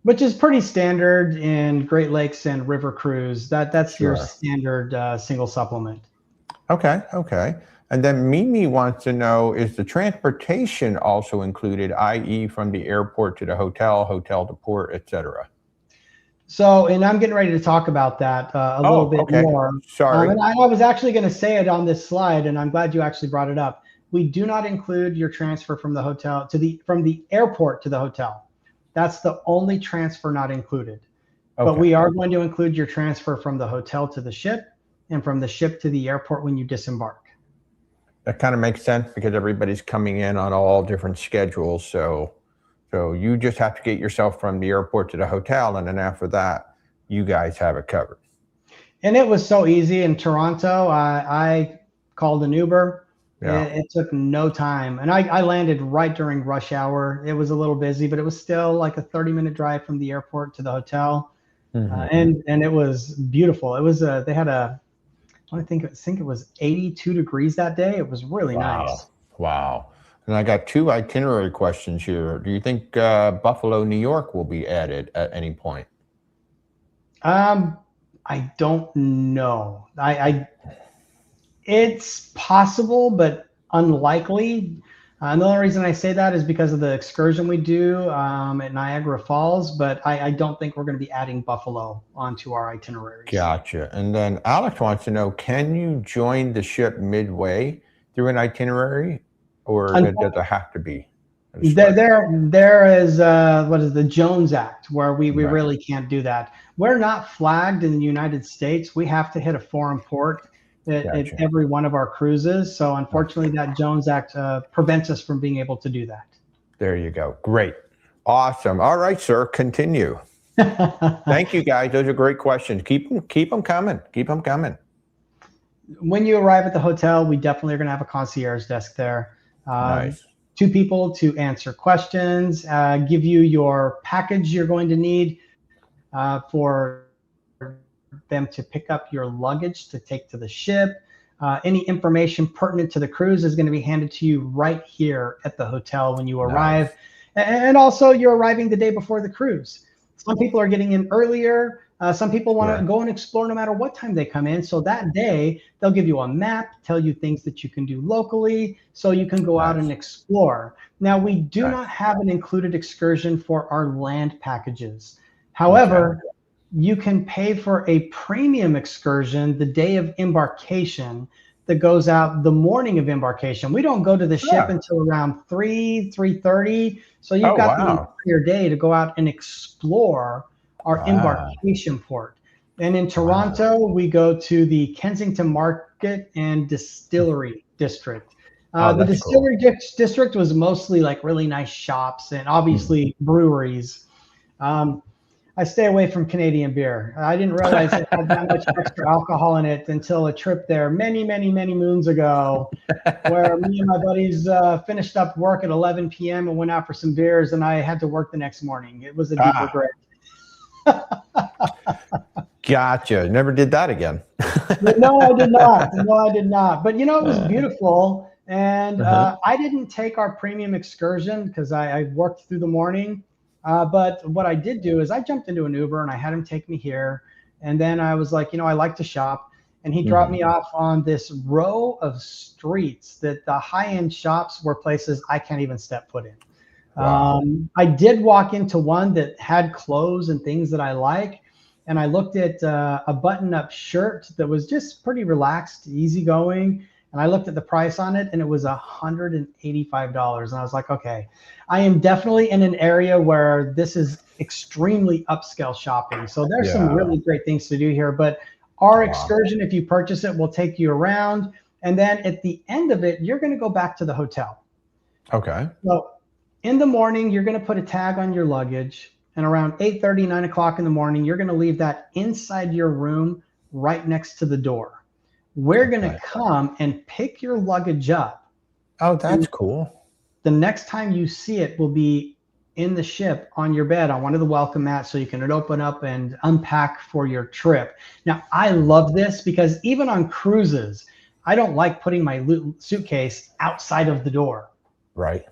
Which is pretty standard in Great Lakes and River Cruise. That's your standard single supplement. Okay. And then Mimi wants to know, is the transportation also included, i.e. from the airport to the hotel to port, etc.? So, and I'm getting ready to talk about that a little bit more. Sorry. And I was actually going to say it on this slide, and I'm glad you actually brought it up. We do not include your transfer from the hotel from the airport to the hotel. That's the only transfer not included. But we are going to include your transfer from the hotel to the ship and from the ship to the airport when you disembark. That kind of makes sense because everybody's coming in on all different schedules. So So you just have to get yourself from the airport to the hotel, and then after that, you guys have it covered. And it was so easy in Toronto. I called an Uber. Yeah. It took no time. And I landed right during rush hour. It was a little busy, but it was still like a 30-minute drive from the airport to the hotel. And it was beautiful. It was they had I think it was 82 degrees that day. It was really nice. Wow. And I got 2 itinerary questions here. Do you think Buffalo, New York will be added at any point? I don't know. It's possible, but unlikely. And the only reason I say that is because of the excursion we do at Niagara Falls, but I don't think we're going to be adding Buffalo onto our itineraries. Gotcha. And then Alex wants to know, can you join the ship midway through an itinerary, or does it have to be? There is what is the Jones Act, where we really can't do that. We're not flagged in the United States. We have to hit a foreign port at every one of our cruises. So unfortunately, that Jones Act prevents us from being able to do that. There you go. Great. Awesome. All right, sir. Continue. Thank you, guys. Those are great questions. Keep them coming. Keep them coming. When you arrive at the hotel, we definitely are going to have a concierge desk there. Nice. 2 people to answer questions, give you your package you're going to need for them to pick up your luggage to take to the ship. Any information pertinent to the cruise is going to be handed to you right here at the hotel when you arrive. And also, you're arriving the day before the cruise. Some people are getting in earlier. Some people want to go and explore no matter what time they come in. So that day, they'll give you a map, tell you things that you can do locally, so you can go out and explore. Now, we do not have an included excursion for our land packages. However, you can pay for a premium excursion the day of embarkation that goes out the morning of embarkation. We don't go to the ship until around 3:30. So you've got the entire day to go out and explore our embarkation port. And in Toronto, we go to the Kensington Market and Distillery District. The Distillery District was mostly like really nice shops and obviously breweries. I stay away from Canadian beer. I didn't realize it had that much extra alcohol in it until a trip there many moons ago, where me and my buddies finished up work at 11 p.m. and went out for some beers, and I had to work the next morning. It was a deep regret. Gotcha. Never did that again. No, I did not. No, I did not. But it was beautiful. And I didn't take our premium excursion because I worked through the morning. But what I did do is I jumped into an Uber and I had him take me here. And then I was like, I like to shop. And he dropped me off on this row of streets that the high-end shops were places I can't even step foot in. Wow. I did walk into one that had clothes and things that I like. And I looked at a button-up shirt that was just pretty relaxed, easygoing. And I looked at the price on it, and it was $185. And I was like, okay, I am definitely in an area where this is extremely upscale shopping. So there's some really great things to do here. But our excursion, if you purchase it, will take you around. And then at the end of it, you're going to go back to the hotel. Okay. So in the morning, you're going to put a tag on your luggage. And around 8:30, 9 o'clock in the morning, you're going to leave that inside your room right next to the door. We're going to come and pick your luggage up. Oh, that's cool. The next time you see it will be in the ship on your bed on one of the welcome mats, so you can open up and unpack for your trip. Now, I love this because even on cruises, I don't like putting my suitcase outside of the door. Right.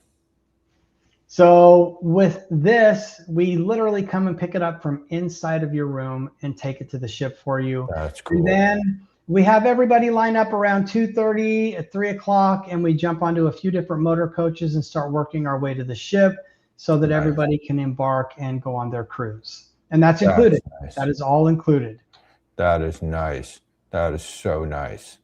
So with this, we literally come and pick it up from inside of your room and take it to the ship for you. That's cool. And then we have everybody line up around 2:30 at 3 o'clock, and we jump onto a few different motor coaches and start working our way to the ship so that everybody can embark and go on their cruise. And that's included. Nice. That is all included. That is nice. That is so nice.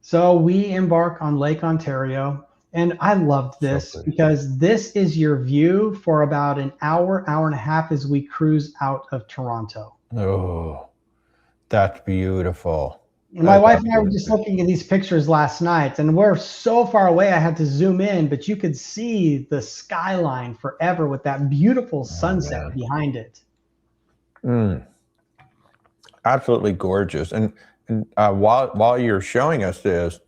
So we embark on Lake Ontario. And I loved this because this is your view for about an hour, hour and a half as we cruise out of Toronto. Oh, that's beautiful. And my That's wife and I were absolutely just looking at these pictures last night, and we're so far away I had to zoom in, but you could see the skyline forever with that beautiful sunset man. behind it. Absolutely gorgeous. And while you're showing us this,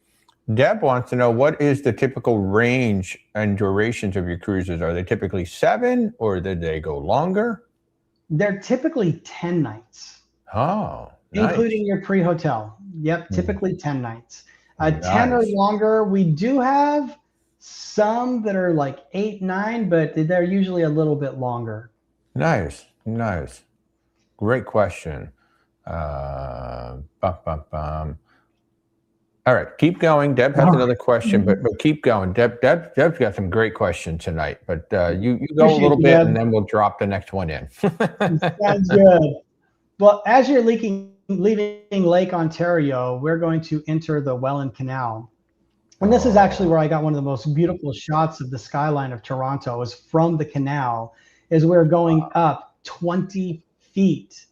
Deb wants to know, what is the typical range and durations of your cruises? Are they typically 7, or did they go longer? They're typically 10 nights, Oh, including nice. your pre-hotel. Yep, typically 10 nights. 10 or Nice. longer. We do have some that are like 8, 9, but they're usually a little bit longer. Nice. Nice. Great question. Bum, bum, bum. All right, keep going. Deb has another question, but keep going. Deb's got some great questions tonight, but you go a Appreciate little you, bit, Deb. and then we'll drop the next one in. Sounds good. Well, as you're leaving Lake Ontario, we're going to enter the Welland Canal. And this is actually where I got one of the most beautiful shots of the skyline of Toronto, is from the canal, as we're going up 20 feet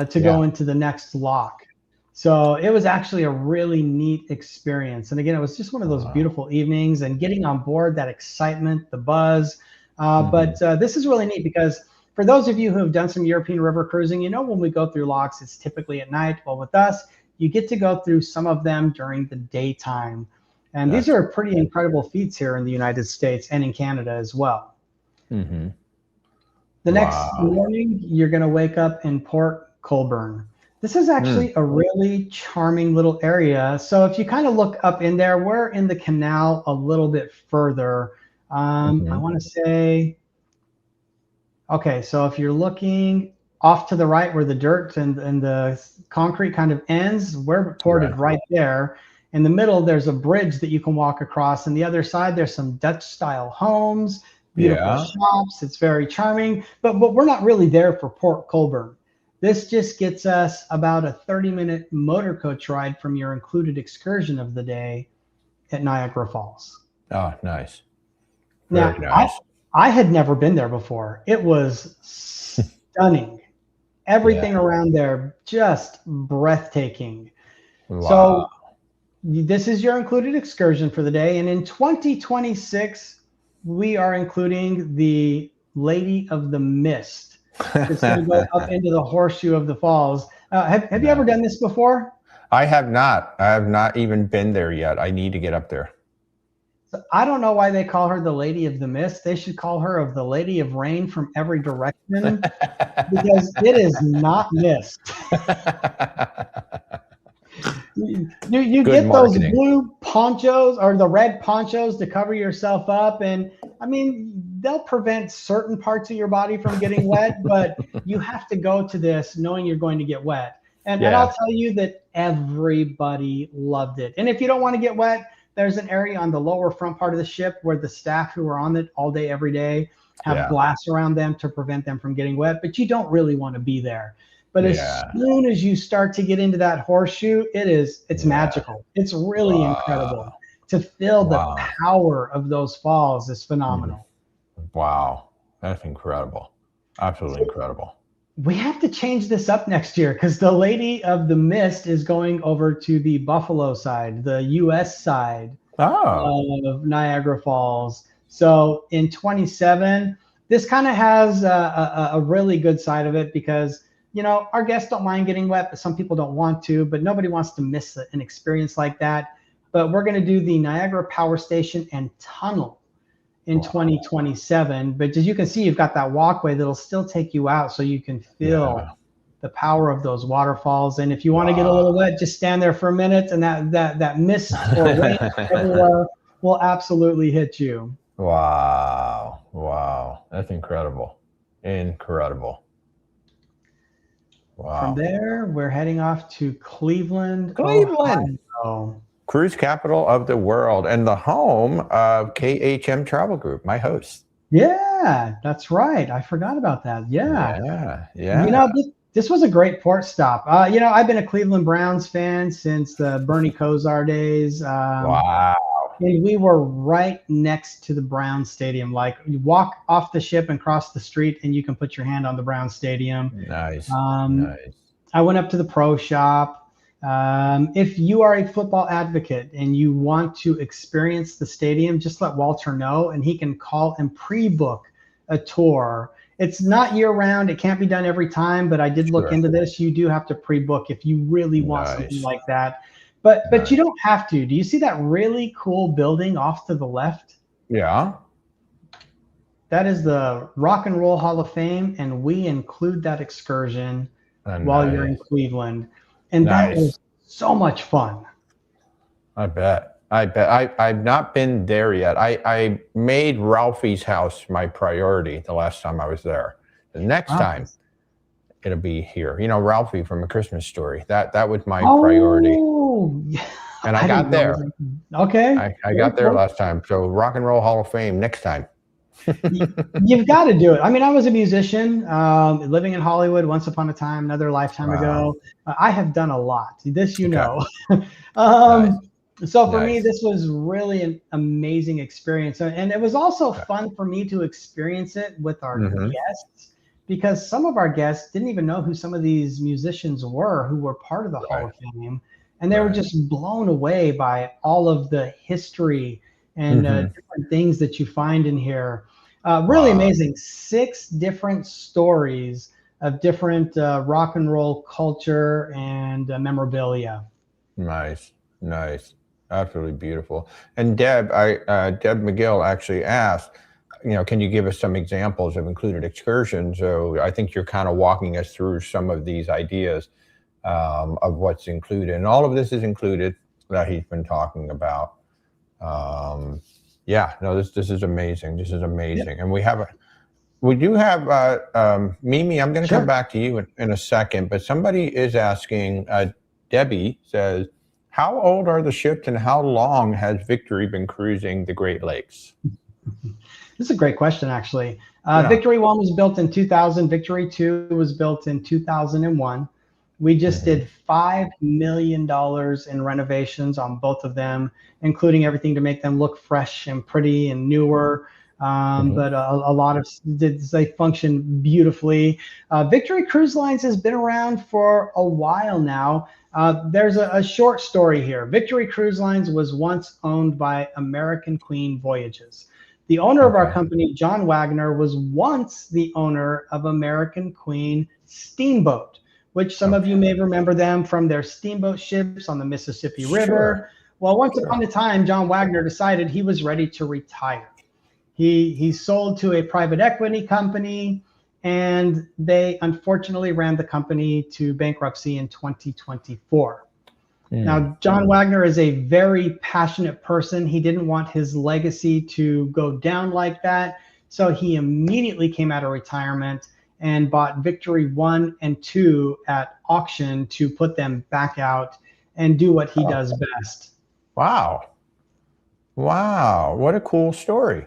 to go into the next lock. So it was actually a really neat experience. And again, it was just one of those beautiful evenings, and getting on board, that excitement, the buzz. But this is really neat because for those of you who have done some European river cruising, when we go through locks, it's typically at night. Well, with us, you get to go through some of them during the daytime. And these are pretty incredible feats here in the United States and in Canada as well. The next morning, you're going to wake up in Port Colborne. This is actually a really charming little area. So if you kind of look up in there, we're in the canal a little bit further. I want to say, okay, so if you're looking off to the right where the dirt and the concrete kind of ends, we're ported right there. In the middle, there's a bridge that you can walk across. And the other side, there's some Dutch-style homes, beautiful shops. It's very charming. But we're not really there for Port Colborne. This just gets us about a 30-minute motor coach ride from your included excursion of the day at Niagara Falls. Oh, nice. Now, nice. I had never been there before. It was stunning. Everything around there, just breathtaking. So this is your included excursion for the day. And in 2026, we are including the Lady of the Mist. It's going to go up into the horseshoe of the falls. Have you ever done this before? I have not. I have not even been there yet. I need to get up there. So I don't know why they call her the Lady of the Mist. They should call her of the Lady of Rain from every direction, because it is not mist. You get marketing. those blue ponchos or the red ponchos to cover yourself up, and I mean, they'll prevent certain parts of your body from getting wet, but you have to go to this knowing you're going to get wet. And I'll tell you that everybody loved it. And if you don't want to get wet, there's an area on the lower front part of the ship where the staff who are on it all day, every day, have glass around them to prevent them from getting wet, but you don't really want to be there. But as soon as you start to get into that horseshoe, it's magical. It's really incredible. To feel the power of those falls is phenomenal. Wow. That's incredible. Absolutely incredible. We have to change this up next year, because the Lady of the Mist is going over to the Buffalo side, the US side of Niagara Falls. So in 27, this kind of has a really good side of it, because our guests don't mind getting wet, but some people don't want to, but nobody wants to miss an experience like that. But we're going to do the Niagara Power Station and Tunnel in 2027. But as you can see, you've got that walkway that'll still take you out, so you can feel the power of those waterfalls. And if you want to get a little wet, just stand there for a minute, and that mist or rain everywhere will absolutely hit you. Wow. That's incredible. Incredible. Wow. From there, we're heading off to Cleveland. Ohio. Cruise capital of the world and the home of KHM Travel Group, my host. Yeah, that's right. I forgot about that. Yeah. This was a great port stop. I've been a Cleveland Browns fan since the Bernie Kosar days. Wow. And we were right next to the Browns Stadium. Like, you walk off the ship and cross the street, and you can put your hand on the Browns Stadium. Nice. I went up to the pro shop. If you are a football advocate and you want to experience the stadium, just let Walter know and he can call and pre-book a tour. It's not year round. It can't be done every time, but I did look Sure. into this. You do have to pre-book if you really want something Nice. like that. But Nice. you don't have to. Do you see that really cool building off to the left? Yeah. That is the Rock and Roll Hall of Fame, and we include that excursion while you're in Nice. Cleveland. And that Nice. was so much fun. I bet. I've not been there yet. I made Ralphie's house my priority the last time I was there. The next Wow. time it'll be here. You know, Ralphie from A Christmas Story. That was my priority. Oh, And I got didn't know there. it was- Okay. I Very got there cool. last time. So Rock and Roll Hall of Fame next time. You've got to do it. I mean, I was a musician living in Hollywood once upon a time, another lifetime Wow. ago. I have done a lot. This, you Okay. know. Nice. So for me, Nice. this was really an amazing experience. And it was also Okay. fun for me to experience it with our Mhm. guests, because some of our guests didn't even know who some of these musicians were who were part of the Hall of Fame. And they were Right. just blown away by all of the history and Mhm. different things that you find in here. Really Wow. amazing. 6 different stories of different rock and roll culture and memorabilia. Nice. Nice. Absolutely beautiful. And Deb McGill actually asked, you know, can you give us some examples of included excursions? So I think you're kind of walking us through some of these ideas of what's included. And all of this is included that he's been talking about. Yeah, no, this is amazing. This is amazing. And we do have Mimi, I'm going to Sure. come back to you in a second, but somebody is asking, Debbie says, how old are the ships and how long has Victory been cruising the Great Lakes? This is a great question, actually. Yeah. Victory 1 was built in 2000. Victory 2 was built in 2001. We just did $5 million in renovations on both of them, including everything to make them look fresh and pretty and newer. But a lot of they function beautifully. Victory Cruise Lines has been around for a while now. There's a short story here. Victory Cruise Lines was once owned by American Queen Voyages. The owner of our Okay. company, John Wagner, was once the owner of American Queen Steamboat, which some of you may remember them from their steamboat ships on the Mississippi River. Well, once upon a time, John Wagner decided he was ready to retire. He sold to a private equity company, and they unfortunately ran the company to bankruptcy in 2024. Now, John Wagner is a very passionate person. He didn't want his legacy to go down like that. So he immediately came out of retirement and bought Victory 1 and 2 at auction to put them back out and do what he does best. Wow. Wow. What a cool story.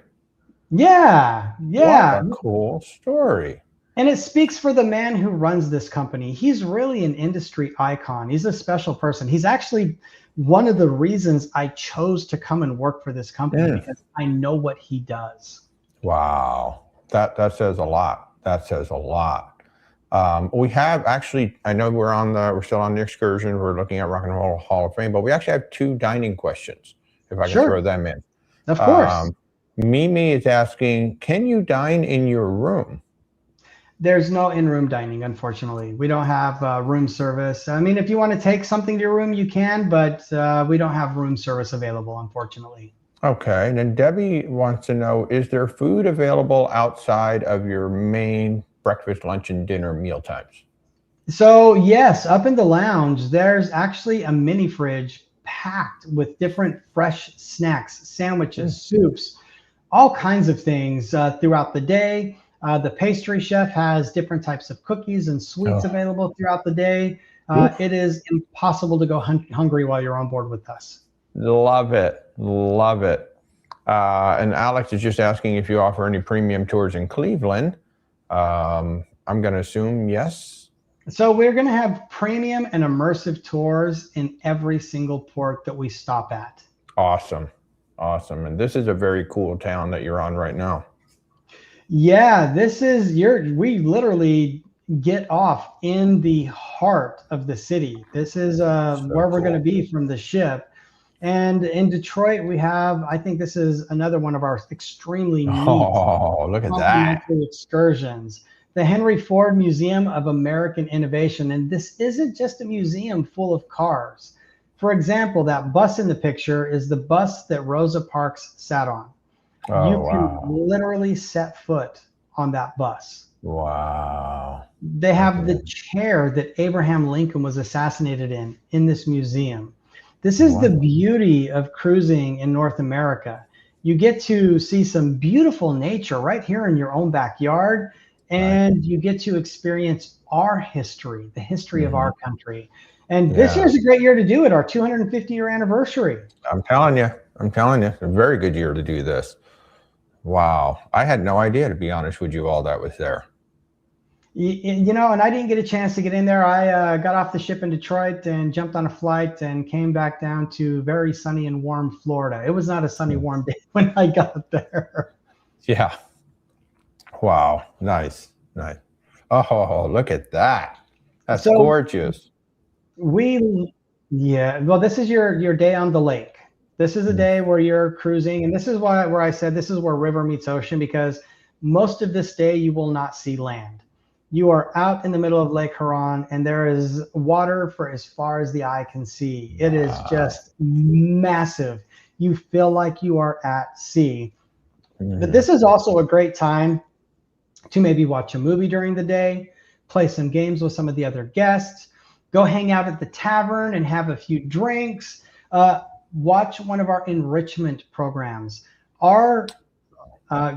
Yeah. What a cool story. And it speaks for the man who runs this company. He's really an industry icon. He's a special person. He's actually one of the reasons I chose to come and work for this company, because I know what he does. Wow. That says a lot. That says a lot. We have actually, I know we're still on the excursion. We're looking at Rock and Roll Hall of Fame, but we actually have 2 dining questions, if I can Sure. throw them in. Of course. Mimi is asking, can you dine in your room? There's no in-room dining, unfortunately. We don't have room service. I mean, if you want to take something to your room, you can, but we don't have room service available, unfortunately. Okay. And then Debbie wants to know, is there food available outside of your main breakfast, lunch, and dinner meal times? So yes, up in the lounge, there's actually a mini fridge packed with different fresh snacks, sandwiches, soups, all kinds of things throughout the day. The pastry chef has different types of cookies and sweets available throughout the day. It is impossible to go hungry while you're on board with us. Love it. Love it. And Alex is just asking if you offer any premium tours in Cleveland. I'm going to assume yes. So we're going to have premium and immersive tours in every single port that we stop at. Awesome. Awesome. And this is a very cool town that you're on right now. Yeah, this is we literally get off in the heart of the city. This is where we're going to be from the ship. And in Detroit, we have, I think this is another one of our extremely neat Oh, look at that. complimentary excursions. The Henry Ford Museum of American Innovation. And this isn't just a museum full of cars. For example, that bus in the picture is the bus that Rosa Parks sat on. Oh, You can wow. literally set foot on that bus. Wow. They have the chair that Abraham Lincoln was assassinated in this museum. This is the beauty of cruising in North America. You get to see some beautiful nature right here in your own backyard, and you get to experience our history, the history of our country. And this year's a great year to do it, our 250-year anniversary. I'm telling you, it's a very good year to do this. Wow. I had no idea, to be honest with you, all that was there. You know, and I didn't get a chance to get in there. I got off the ship in Detroit and jumped on a flight and came back down to very sunny and warm Florida. It was not a sunny, warm day when I got there. Yeah. Wow. Nice. Nice. Oh, look at that. That's gorgeous. Well, this is your day on the lake. This is a day where you're cruising, and this is where I said this is where river meets ocean, because most of this day you will not see land. You are out in the middle of Lake Huron, and there is water for as far as the eye can see. It is just massive. You feel like you are at sea. But this is also a great time to maybe watch a movie during the day, play some games with some of the other guests, go hang out at the tavern and have a few drinks, watch one of our enrichment programs. Our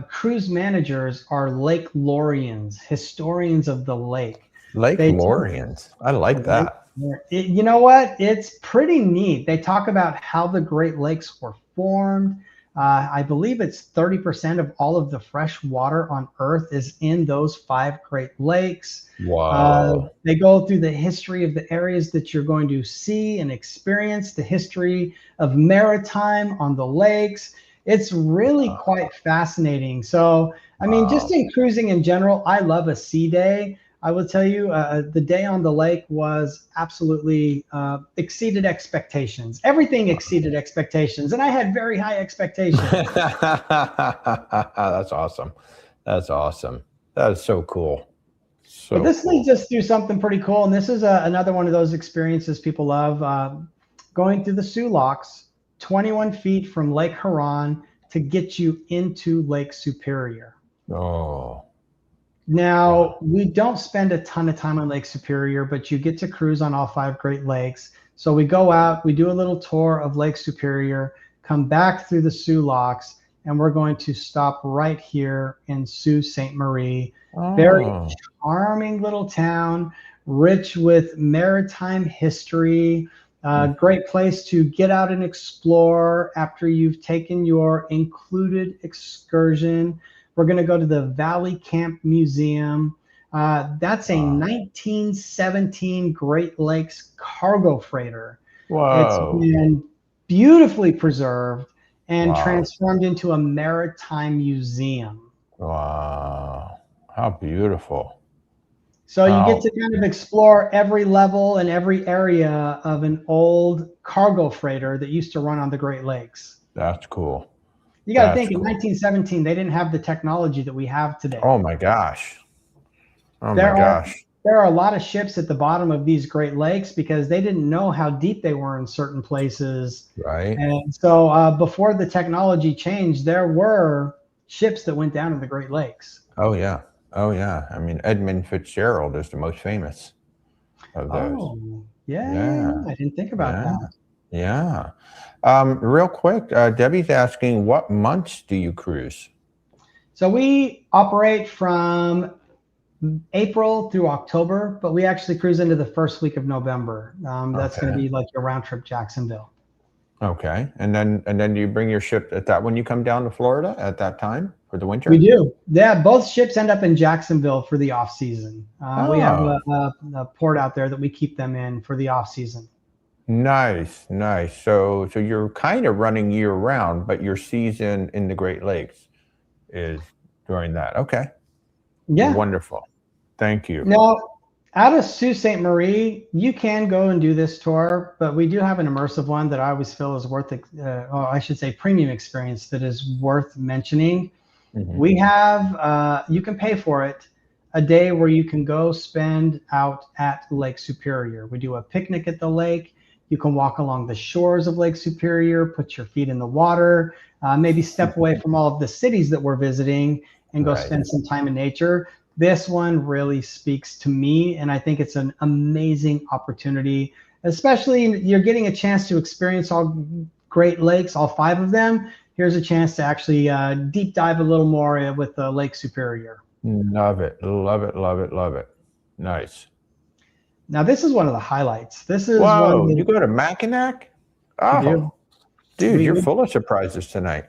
cruise managers are Lake Lorians, historians of the lake. Lake Lorians. I like that. You know what? It's pretty neat. They talk about how the Great Lakes were formed. I believe it's 30% of all of the fresh water on Earth is in those 5 Great Lakes. Wow. They go through the history of the areas that you're going to see and experience, the history of maritime on the lakes. It's really quite fascinating. So, I mean, just in cruising in general, I love a sea day. I will tell you, the day on the lake was absolutely exceeded expectations. Everything exceeded expectations, and I had very high expectations. That's awesome. That's awesome. That is so cool. So but this leads us through something pretty cool, and this is another one of those experiences people love, going through the Soo Locks, 21 feet from Lake Huron to get you into Lake Superior. Oh. Now, we don't spend a ton of time on Lake Superior, but you get to cruise on all 5 Great Lakes. So we go out, we do a little tour of Lake Superior, come back through the Soo Locks, and we're going to stop right here in Sault Ste. Marie. Very charming little town, rich with maritime history. Great place to get out and explore after you've taken your included excursion. We're going to go to the Valley Camp Museum. That's a 1917 Great Lakes cargo freighter. Wow. It's been beautifully preserved and transformed into a maritime museum. Wow. How beautiful. So you get to kind of explore every level and every area of an old cargo freighter that used to run on the Great Lakes. That's cool. You got to think, in 1917, they didn't have the technology that we have today. Oh my gosh. Oh my gosh. There are a lot of ships at the bottom of these Great Lakes because they didn't know how deep they were in certain places. Right. And so before the technology changed, there were ships that went down in the Great Lakes. Oh yeah. Oh yeah. I mean, Edmund Fitzgerald is the most famous of those. Oh, yeah. I didn't think about that. Yeah. Real quick, Debbie's asking, what months do you cruise? So we operate from April through October, but we actually cruise into the first week of November. That's going to be like your round trip Jacksonville. Okay. And then do you bring your ship at that when you come down to Florida at that time for the winter? We do. Yeah, both ships end up in Jacksonville for the off season. We have a port out there that we keep them in for the off season. Nice, nice. So you're kind of running year round, but your season in the Great Lakes is during that. Okay. Yeah. Wonderful. Thank you. Now, out of Sault Ste. Marie, you can go and do this tour, but we do have an immersive one that I always feel is worth, or I should say, premium experience that is worth mentioning. Mhm. We have, you can pay for it, a day where you can go spend out at Lake Superior. We do a picnic at the lake. You can walk along the shores of Lake Superior, put your feet in the water, maybe step away from all of the cities that we're visiting and go Right. spend some time in nature. This one really speaks to me, and I think it's an amazing opportunity, especially you're getting a chance to experience all Great Lakes, all 5 of them. Here's a chance to actually deep dive a little more with Lake Superior. Love it. Love it. Love it. Love it. Nice. Now, this is one of the highlights. This is Whoa, one you that go to Mackinac? we Oh, do. dude, We you're do. full of surprises tonight.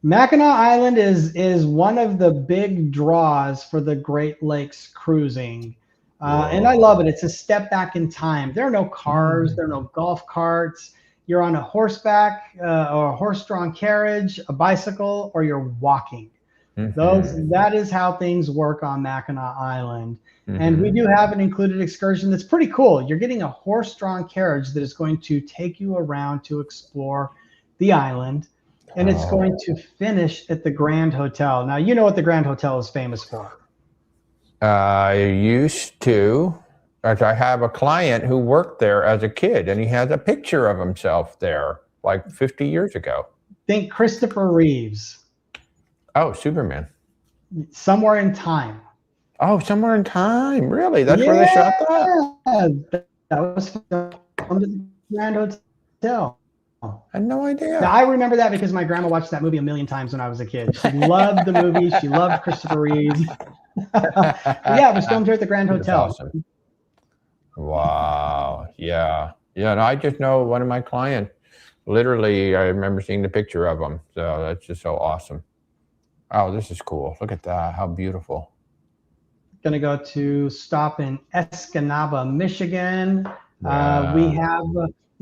Mackinac Island is one of the big draws for the Great Lakes cruising. And I love it. It's a step back in time. There are no cars, there are no golf carts. You're on a horseback or a horse-drawn carriage, a bicycle, or you're walking. That is how things work on Mackinac Island. And we do have an included excursion that's pretty cool. You're getting a horse-drawn carriage that is going to take you around to explore the island, and it's going to finish at the Grand Hotel. Now, you know what the Grand Hotel is famous for. I used to. I have a client who worked there as a kid, and he has a picture of himself there like 50 years ago. Think Christopher Reeves, Oh, Superman. Somewhere in Time. Oh, Somewhere in Time. Really? That's where they shot that? That was filmed at the Grand Hotel. I had no idea. Now, I remember that because my grandma watched that movie a million times when I was a kid. She loved the movie. She loved Christopher Reeves. Yeah, it was filmed here at the Grand That's Hotel. awesome. Wow. Yeah. Yeah. And I just know one of my clients, literally, I remember seeing the picture of him. So that's just so awesome. Oh, this is cool. Look at that. How beautiful. Going to go to stop in Escanaba, Michigan. Yeah. We have,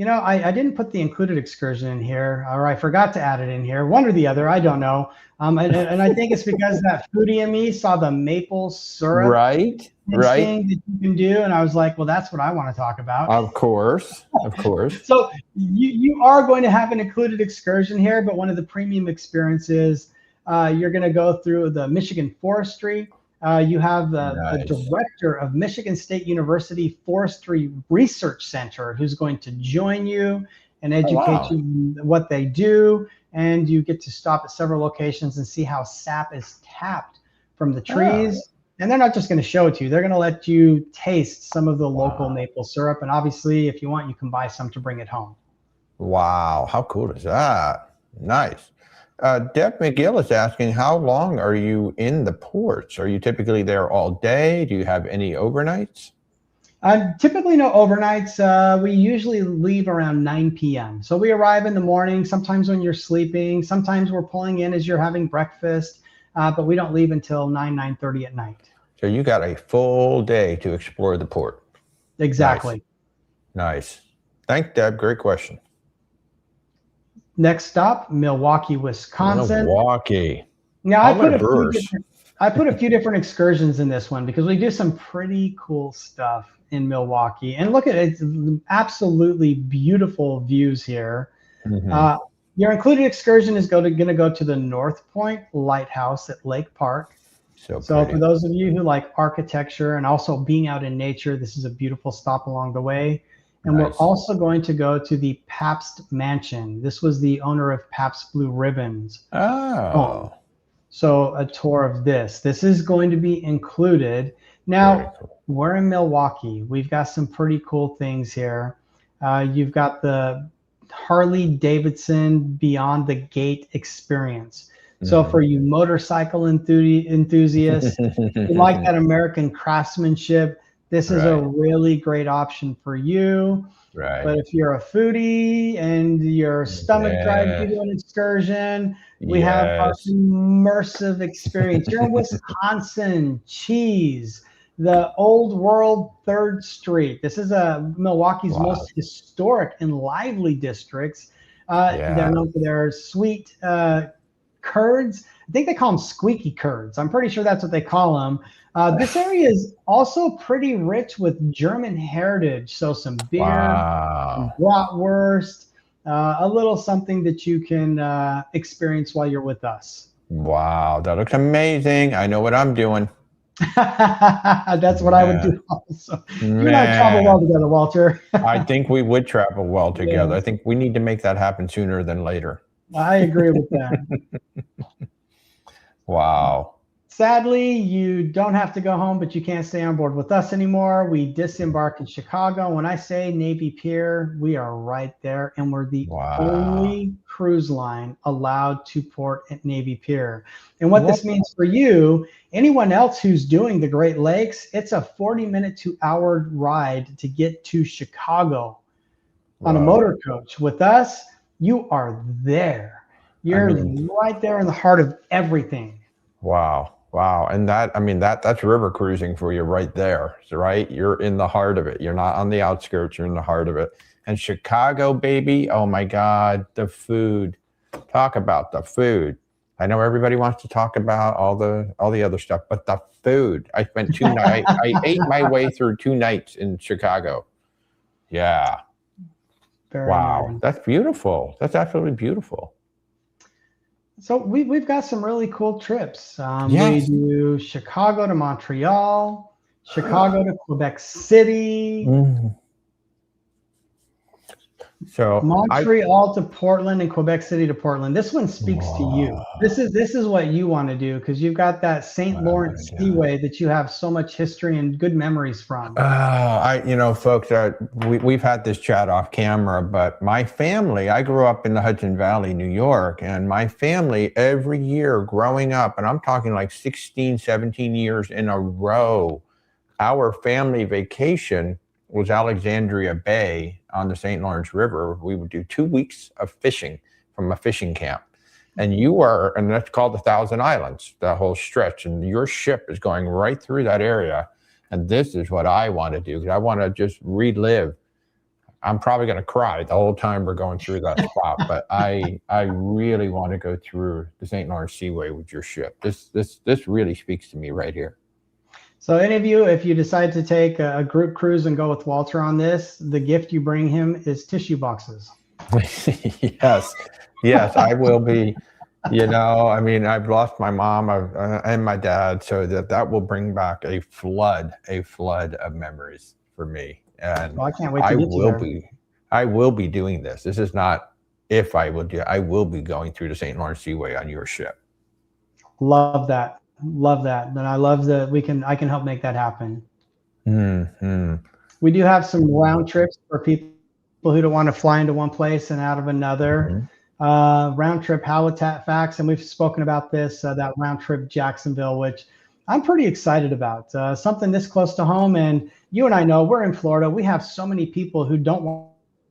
I didn't put the included excursion in here, or I forgot to add it in here. One or the other, I don't know. And I think it's because that foodie in me saw the maple syrup Right. thing that you can do, and I was like, well, that's what I want to talk about. Of course. Of course. So you are going to have an included excursion here, but one of the premium experiences, you're going to go through the Michigan Forestry. You have the director of Michigan State University Forestry Research Center who's going to join you and educate you what they do. And you get to stop at several locations and see how sap is tapped from the trees. And they're not just going to show it to you. They're going to let you taste some of the local maple syrup. And obviously, if you want, you can buy some to bring it home. Wow. How cool is that? Nice. Deb McGill is asking, how long are you in the ports? Are you typically there all day? Do you have any overnights? Typically no overnights. We usually leave around 9 p.m. So we arrive in the morning, sometimes when you're sleeping, sometimes we're pulling in as you're having breakfast, but we don't leave until 9:30 at night. So you got a full day to explore the port. Exactly. Nice. Thanks, Deb. Great question. Next stop, Milwaukee, Wisconsin. Milwaukee. Now I put a few different excursions in this one because we do some pretty cool stuff in Milwaukee. And look at it, it's absolutely beautiful views here. Your included excursion is going to go to the North Point Lighthouse at Lake Park. So for those of you who like architecture and also being out in nature, this is a beautiful stop along the way. And we're also going to go to the Pabst Mansion. This was the owner of Pabst Blue Ribbons. Oh. So a tour of this. This is going to be included. Now, we're in Milwaukee. We've got some pretty cool things here. You've got the Harley Davidson Beyond the Gate experience. So for you motorcycle enthusiasts, you like that American craftsmanship, this is a really great option for you. But if you're a foodie and your stomach drives you to an excursion, we have our immersive experience. You're in Wisconsin, cheese, the Old World 3rd Street. This is Milwaukee's most historic and lively districts. They're known for their sweet curds. I think they call them squeaky curds. I'm pretty sure that's what they call them. This area is also pretty rich with German heritage. So some beer, some Wow. bratwurst, a little something that you can experience while you're with us. Wow. That looks amazing. I know what I'm doing. That's what I would do also. You and I travel well Man, together, Walter. I think we would travel well together. I Yes, think we need to make that happen sooner than later. I agree with that. Wow. Sadly, you don't have to go home, but you can't stay on board with us anymore. We disembark in Chicago. When I say Navy Pier, we are right there, and we're the Wow. only cruise line allowed to port at Navy Pier. And what What? this means for you, anyone else who's doing the Great Lakes, it's a 40-minute to hour ride to get to Chicago on a Whoa. motor coach. With us, you are there. You're mean- right there in the heart of everything. Wow. Wow. And that, I mean, that's river cruising for you right there. So, right? You're in the heart of it. You're not on the outskirts, you're in the heart of it. And Chicago, baby, oh my God, the food. Talk about the food. I know everybody wants to talk about all the other stuff, but the food. I spent 2 nights. I ate my way through 2 nights in Chicago. Yeah. Very Wow. nice. That's beautiful. That's absolutely beautiful. So we've got some really cool trips. Yes. We do Chicago to Montreal, Chicago to Quebec City, Mhm. So I, Montreal to Portland, and Quebec City to Portland. This one speaks to you. Wow. This is what you want to do because you've got that St. Lawrence Yeah. Seaway that you have so much history and good memories from. Folks, we've had this chat off camera, but my family, I grew up in the Hudson Valley, New York, and my family every year growing up, and I'm talking like 16, 17 years in a row, our family vacation was Alexandria Bay on the St. Lawrence River. We would do 2 weeks of fishing from a fishing camp. And and that's called the Thousand Islands, that whole stretch. And your ship is going right through that area. And this is what I want to do, because I want to just relive. I'm probably going to cry the whole time we're going through that spot, but I really want to go through the St. Lawrence Seaway with your ship. This really speaks to me right here. So any of you, if you decide to take a group cruise and go with Walter on this, the gift you bring him is tissue boxes. Yes, I will be. I mean, I've lost my mom and my dad, so that will bring back a flood of memories for me. And Well, I can't wait to get you there. I will be doing this. This is not if I will do it. I will be going through the St. Lawrence Seaway on your ship. Love that. And I love that I can help make that happen. Mm-hmm. We do have some round trips for people who don't want to fly into one place and out of another. Round trip Halifax, and we've spoken about this, that round trip Jacksonville, which I'm pretty excited about. Something this close to home, and you and I know we're in Florida. We have so many people who don't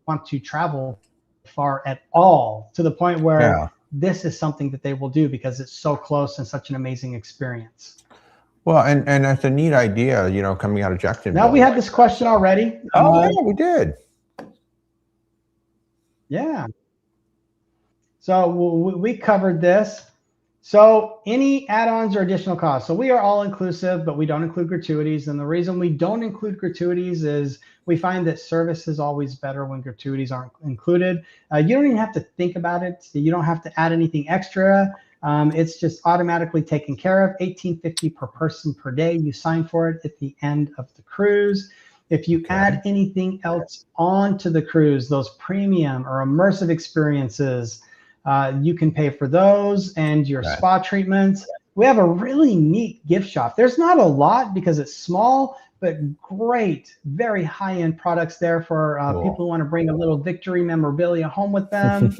want to travel far at all, to the point where this is something that they will do because it's so close and such an amazing experience. Well, and that's a neat idea, coming out of Jacksonville. Now we had this question already. Oh, yeah, we did. Yeah. So we covered this. So any add-ons or additional costs. So we are all inclusive, but we don't include gratuities. And the reason we don't include gratuities is we find that service is always better when gratuities aren't included. You don't even have to think about it. You don't have to add anything extra. It's just automatically taken care of. $18.50 per person per day. You sign for it at the end of the cruise. If you add anything else onto the cruise, those premium or immersive experiences, you can pay for those and your spa treatments. We have a really neat gift shop. There's not a lot because it's small, but great, very high-end products there for people who want to bring a little victory memorabilia home with them.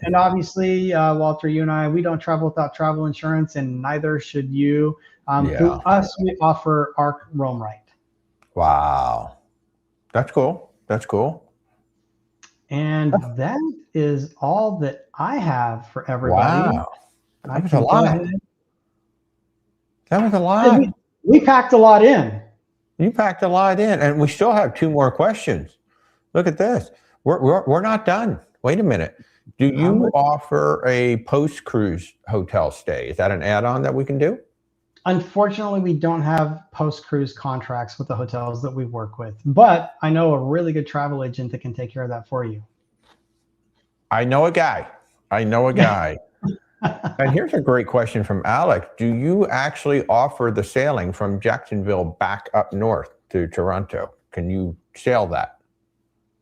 and obviously, Walter, you and I, we don't travel without travel insurance, and neither should you. Through us, we offer ARC Roam Right. Wow. That's cool. And that is all that I have for everybody. Wow. That was a lot. We packed a lot in. You packed a lot in, and we still have 2 more questions. Look at this. We're not done. Wait a minute. Do you offer a post-cruise hotel stay? Is that an add-on that we can do? Unfortunately, we don't have post-cruise contracts with the hotels that we work with, but I know a really good travel agent that can take care of that for you. I know a guy. And here's a great question from Alec. Do you actually offer the sailing from Jacksonville back up north to Toronto? Can you sail that?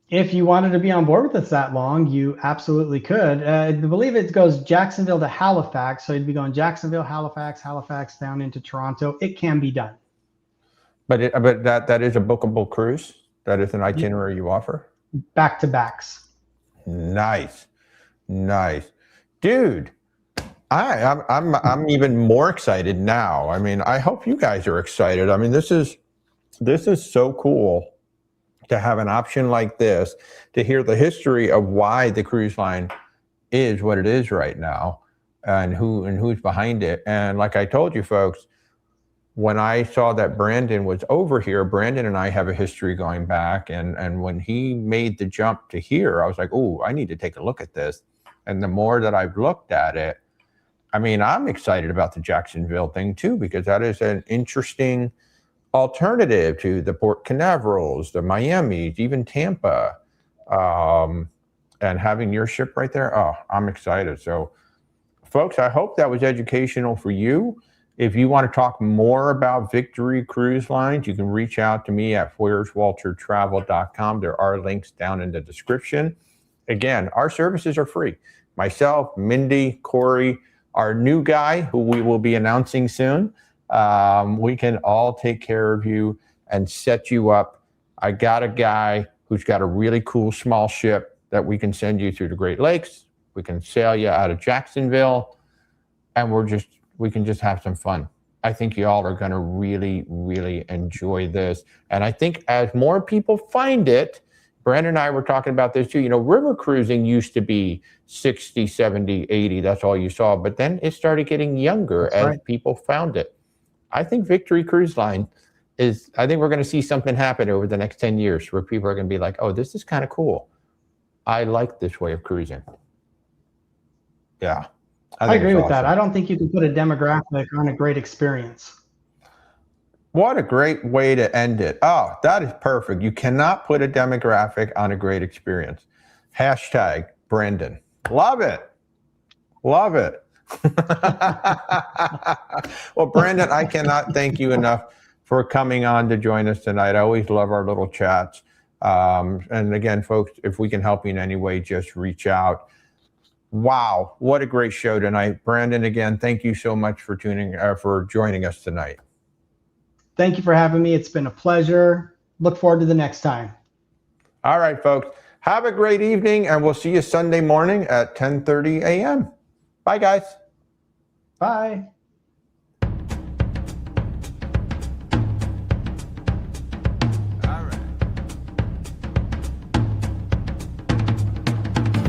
If you wanted to be on board with us that long, you absolutely could. I believe it goes Jacksonville to Halifax. So you'd be going Jacksonville, Halifax down into Toronto. It can be done. But that is a bookable cruise. That is an itinerary you offer. Back to backs. Nice, dude. I'm even more excited now. I mean, I hope you guys are excited. I mean, this is so cool to have an option like this, to hear the history of why the cruise line is what it is right now, and who's behind it. And like I told you folks, when I saw that Brandon was over here, Brandon and I have a history going back, and when he made the jump to here, I was like, oh, I need to take a look at this. And the more that I've looked at it, I mean, I'm excited about the Jacksonville thing too, because that is an interesting alternative to the Port Canaverals, the Miamis, even Tampa, and having your ship right there. Oh, I'm excited. So folks, I hope that was educational for you. If you want to talk more about Victory Cruise Lines, you can reach out to me at where'swaltertravel.com. There are links down in the description. Again, our services are free. Myself, Mindy, Corey, our new guy, who we will be announcing soon, we can all take care of you and set you up. I got a guy who's got a really cool small ship that we can send you through the Great Lakes. We can sail you out of Jacksonville, and we can just have some fun. I think you all are going to really, really enjoy this. And I think as more people find it, Brandon and I were talking about this too. You know, river cruising used to be 60, 70, 80. That's all you saw. But then it started getting younger as people found it. I think Victory Cruise Line I think we're going to see something happen over the next 10 years where people are going to be like, oh, this is kind of cool. I like this way of cruising. Yeah. I agree with that. I don't think you can put a demographic on a great experience. What a great way to end it. Oh, that is perfect. You cannot put a demographic on a great experience. Hashtag Brandon. Love it. Love it. Well, Brandon, I cannot thank you enough for coming on to join us tonight. I always love our little chats. And again, folks, if we can help you in any way, just reach out. Wow, what a great show tonight. Brandon, again, thank you so much for joining us tonight. Thank you for having me. It's been a pleasure. Look forward to the next time. All right, folks. Have a great evening, and we'll see you Sunday morning at 10:30 a.m. Bye, guys. Bye.